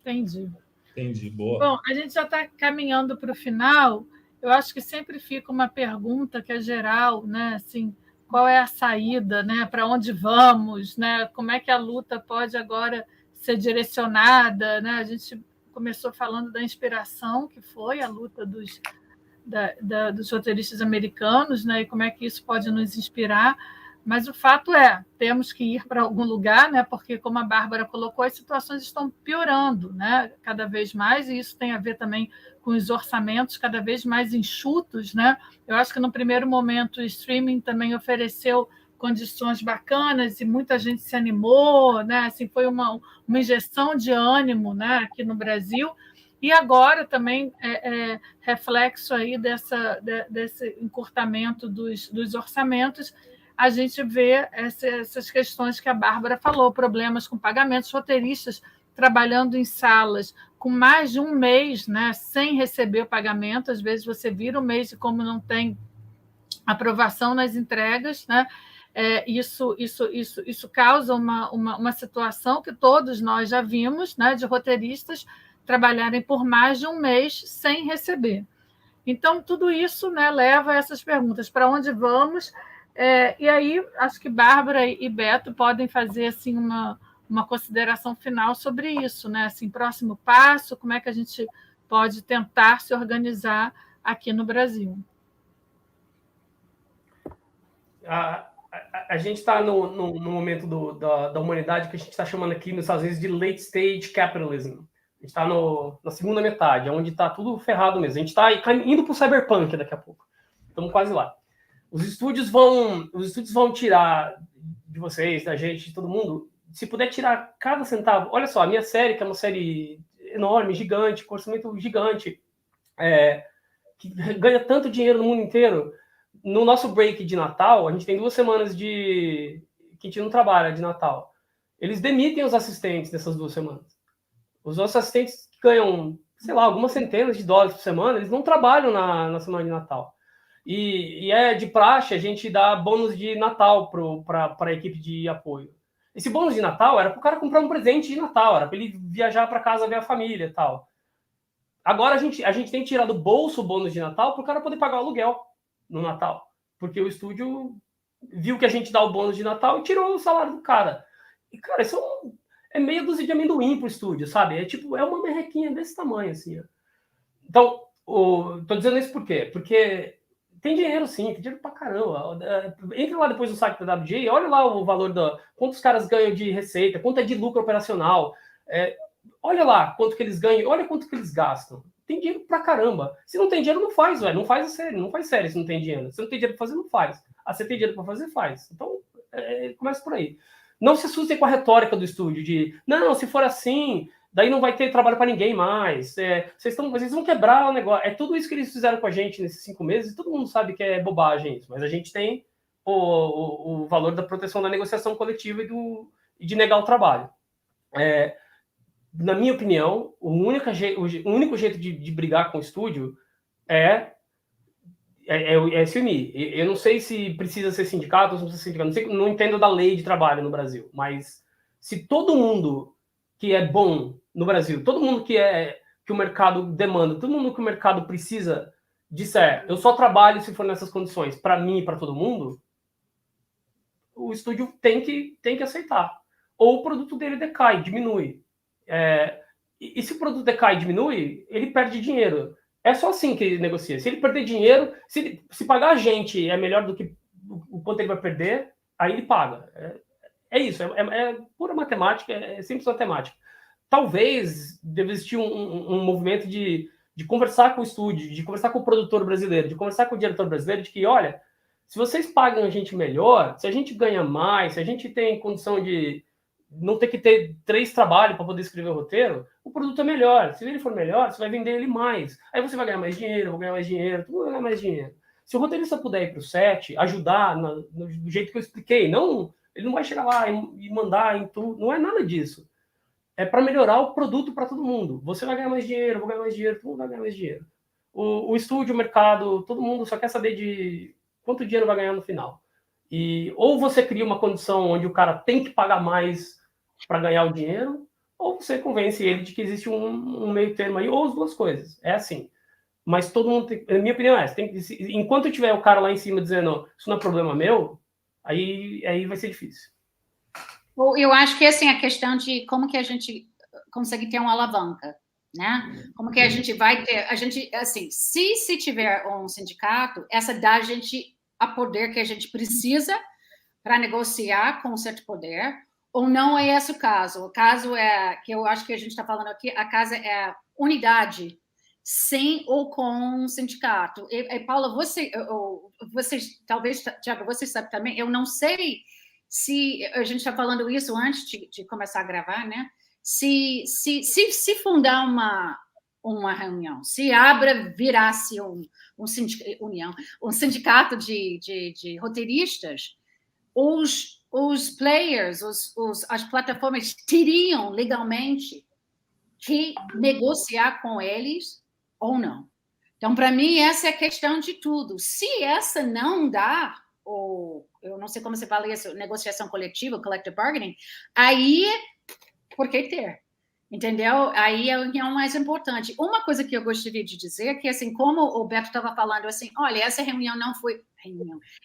Entendi, boa. Bom, a gente já está caminhando para o final. Eu acho que sempre fica uma pergunta que é geral, né? Assim, qual é a saída, né? Para onde vamos, né? Como é que a luta pode agora ser direcionada, né? A gente começou falando da inspiração que foi a luta dos roteiristas americanos, né? E como é que isso pode nos inspirar. Mas o fato temos que ir para algum lugar, né? Porque, como a Bárbara colocou, as situações estão piorando, né? Cada vez mais, e isso tem a ver também com os orçamentos cada vez mais enxutos, né? Eu acho que, no primeiro momento, o streaming também ofereceu condições bacanas e muita gente se animou, né? Assim, foi uma injeção de ânimo, né? Aqui no Brasil. E agora também reflexo aí desse encurtamento dos orçamentos, a gente vê essas questões que a Bárbara falou, problemas com pagamentos, roteiristas trabalhando em salas com mais de um mês, né, sem receber o pagamento. Às vezes você vira um mês e, como não tem aprovação nas entregas, né, isso causa uma situação que todos nós já vimos, né, de roteiristas trabalharem por mais de um mês sem receber. Então, tudo isso, né, leva a essas perguntas. Para onde vamos? E aí, acho que Bárbara e Beto podem fazer assim, uma consideração final sobre isso, né? Assim, próximo passo, como é que a gente pode tentar se organizar aqui no Brasil? A gente está no momento da humanidade que a gente está chamando aqui nos Estados Unidos de late stage capitalism. A gente está na segunda metade, onde está tudo ferrado mesmo. A gente está indo para o cyberpunk daqui a pouco. Estamos quase lá. Os estúdios vão tirar de vocês, da gente, de todo mundo, se puder tirar cada centavo. Olha só, a minha série, que é uma série enorme, gigante, com orçamento gigante, que ganha tanto dinheiro no mundo inteiro. No nosso break de Natal, a gente tem 2 semanas que a gente não trabalha de Natal. Eles demitem os assistentes nessas 2 semanas. Os nossos assistentes que ganham, sei lá, algumas centenas de dólares por semana, eles não trabalham na semana de Natal. E é de praxe a gente dar bônus de Natal para a equipe de apoio. Esse bônus de Natal era para o cara comprar um presente de Natal, era para ele viajar para casa ver a família e tal. Agora a gente tem tirado do bolso o bônus de Natal para o cara poder pagar o aluguel no Natal. Porque o estúdio viu que a gente dá o bônus de Natal e tirou o salário do cara. E, cara, isso é meia dúzia de amendoim pro estúdio, sabe? É uma merrequinha desse tamanho, assim. Ó. Então, tô dizendo isso por quê? Porque tem dinheiro, sim, tem dinheiro pra caramba. Entra lá depois no site da WJ, olha lá o valor quanto os caras ganham de receita, quanto é de lucro operacional. Olha lá quanto que eles ganham, olha quanto que eles gastam. Tem dinheiro pra caramba. Se não tem dinheiro, não faz, velho. Não faz a série, não faz série se não tem dinheiro. Se não tem dinheiro pra fazer, não faz. Se você tem dinheiro pra fazer, faz. Então, começa por aí. Não se assustem com a retórica do estúdio de, não, se for assim, daí não vai ter trabalho para ninguém mais. Vocês vão quebrar o negócio. É tudo isso que eles fizeram com a gente nesses 5 meses, e todo mundo sabe que é bobagem isso, mas a gente tem o valor da proteção da negociação coletiva e de negar o trabalho. Na minha opinião, o único jeito de brigar com o estúdio é se unir. Eu não sei se precisa ser sindicato ou se não precisa ser sindicato. Não entendo da lei de trabalho no Brasil, mas se todo mundo que é bom no Brasil, todo mundo que o mercado demanda, todo mundo que o mercado precisa disser, eu só trabalho se for nessas condições, para mim e para todo mundo, o estúdio tem que aceitar. Ou o produto dele decai, diminui. E se o produto decai e diminui, ele perde dinheiro. É só assim que ele negocia. Se ele perder dinheiro, se pagar a gente é melhor do que o quanto ele vai perder, aí ele paga. É isso, é pura matemática, é simples matemática. Talvez deva existir um movimento de conversar com o estúdio, de conversar com o produtor brasileiro, de conversar com o diretor brasileiro, de que, olha, se vocês pagam a gente melhor, se a gente ganha mais, se a gente tem condição de não ter que ter 3 trabalhos para poder escrever o roteiro, o produto é melhor. Se ele for melhor, você vai vender ele mais. Aí você vai ganhar mais dinheiro, eu vou ganhar mais dinheiro, tu vai ganhar mais dinheiro. Se o roteirista puder ir para o set, ajudar do jeito que eu expliquei, ele não vai chegar lá e mandar em tudo, não é nada disso. É para melhorar o produto para todo mundo. Você vai ganhar mais dinheiro, eu vou ganhar mais dinheiro, todo mundo vai ganhar mais dinheiro. O estúdio, o mercado, todo mundo só quer saber de quanto dinheiro vai ganhar no final. Ou você cria uma condição onde o cara tem que pagar mais para ganhar o dinheiro, ou você convence ele de que existe um meio termo aí, ou as duas coisas. É assim. Mas todo mundo tem, a minha opinião é essa, enquanto tiver o cara lá em cima dizendo isso não é problema meu, aí vai ser difícil. Eu acho que assim, a questão de como que a gente consegue ter uma alavanca, né? Como que a gente vai ter, assim, se tiver um sindicato, essa dá a gente a poder que a gente precisa para negociar com um certo poder, ou não é esse o caso. O caso é, que eu acho que a gente está falando aqui, a casa é unidade, sem ou com um sindicato. Paula, você talvez, Tiago, você sabe também, eu não sei se a gente está falando isso antes de começar a gravar, né? Se fundar uma reunião, se Abra virasse um sindicato de roteiristas, os players, as plataformas teriam legalmente que negociar com eles ou não. Então, para mim, essa é a questão de tudo. Se essa não dá, ou eu não sei como você fala isso, negociação coletiva, collective bargaining, aí, por que ter? Entendeu? Aí é a reunião mais importante. Uma coisa que eu gostaria de dizer é que, assim, como o Beto estava falando, assim, olha, essa reunião não foi...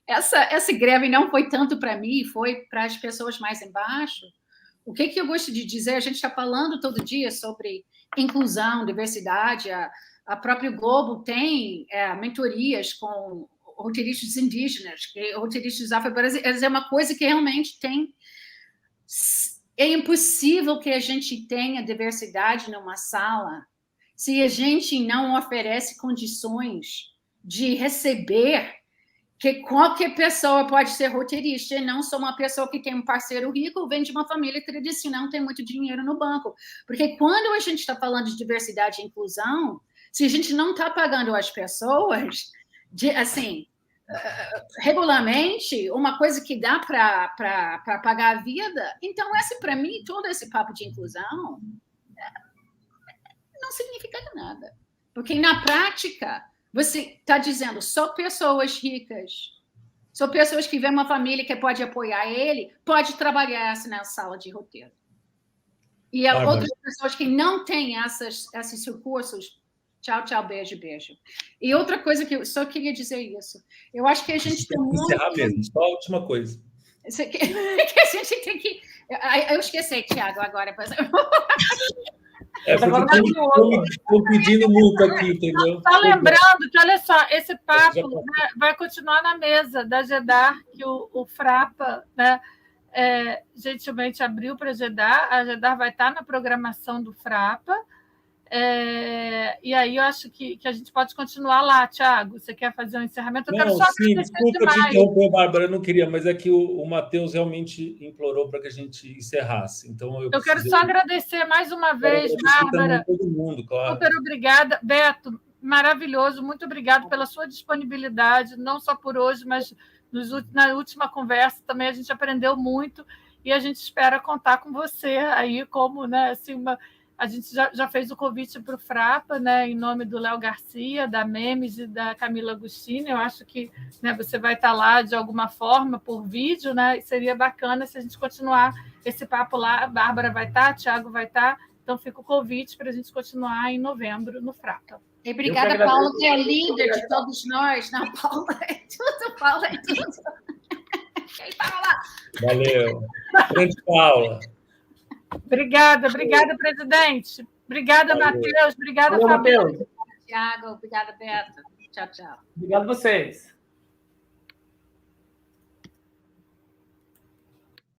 Essa greve não foi tanto para mim, foi para as pessoas mais embaixo. O que eu gosto de dizer, a gente está falando todo dia sobre inclusão, diversidade, a própria Globo tem mentorias com roteiristas indígenas, roteiristas afro-brasileiros, é uma coisa que realmente tem... É impossível que a gente tenha diversidade numa sala se a gente não oferece condições de receber que qualquer pessoa pode ser roteirista, não só uma pessoa que tem um parceiro rico, vem de uma família tradicional, tem muito dinheiro no banco. Porque quando a gente está falando de diversidade e inclusão, se a gente não está pagando as pessoas, assim, regularmente, uma coisa que dá para pagar a vida, então, para mim, todo esse papo de inclusão não significa nada. Porque, na prática, você está dizendo só pessoas ricas, só pessoas que vêm uma família que pode apoiar ele, pode trabalhar na sala de roteiro. E outras pessoas que não têm esses recursos, tchau, tchau, beijo, beijo. E outra coisa que eu só queria dizer isso, eu acho que a gente tem muito... Encerrar mesmo, só a última coisa. Que a gente tem que... Eu esqueci, Thiago, agora. Porque estão pedindo muito aqui, entendeu? Só lembrando que, olha só, esse papo, né, vai continuar na mesa da GEDAR, que o Frapa, né, gentilmente abriu para a GEDAR vai estar na programação do Frapa, e aí eu acho que a gente pode continuar lá. Thiago, você quer fazer um encerramento? Eu quero só sim, desculpa te interromper, Bárbara, eu não queria, mas é que o Matheus realmente implorou para que a gente encerrasse. Então eu quero só agradecer mais uma vez, Bárbara. Todo mundo, claro. Super obrigada. Beto, maravilhoso, muito obrigado pela sua disponibilidade, não só por hoje, mas na última conversa também a gente aprendeu muito e a gente espera contar com você aí como, né, assim, a gente já fez o convite para o Frapa, né, em nome do Léo Garcia, da Memes e da Camila Agostini. Eu acho que, né, você vai estar lá de alguma forma por vídeo, né, e seria bacana se a gente continuar esse papo lá. A Bárbara vai estar, Thiago vai estar, então fica o convite para a gente continuar em novembro no Frapa. E obrigada, Paula, que é líder de todos nós. Não, Paula é tudo, Paula é tudo. Quem fala? Valeu. Grande Paula. Obrigada, presidente. Obrigada, Matheus. Obrigada, Fabrício. Thiago, obrigada, Beto. Tchau, tchau. Obrigado a vocês.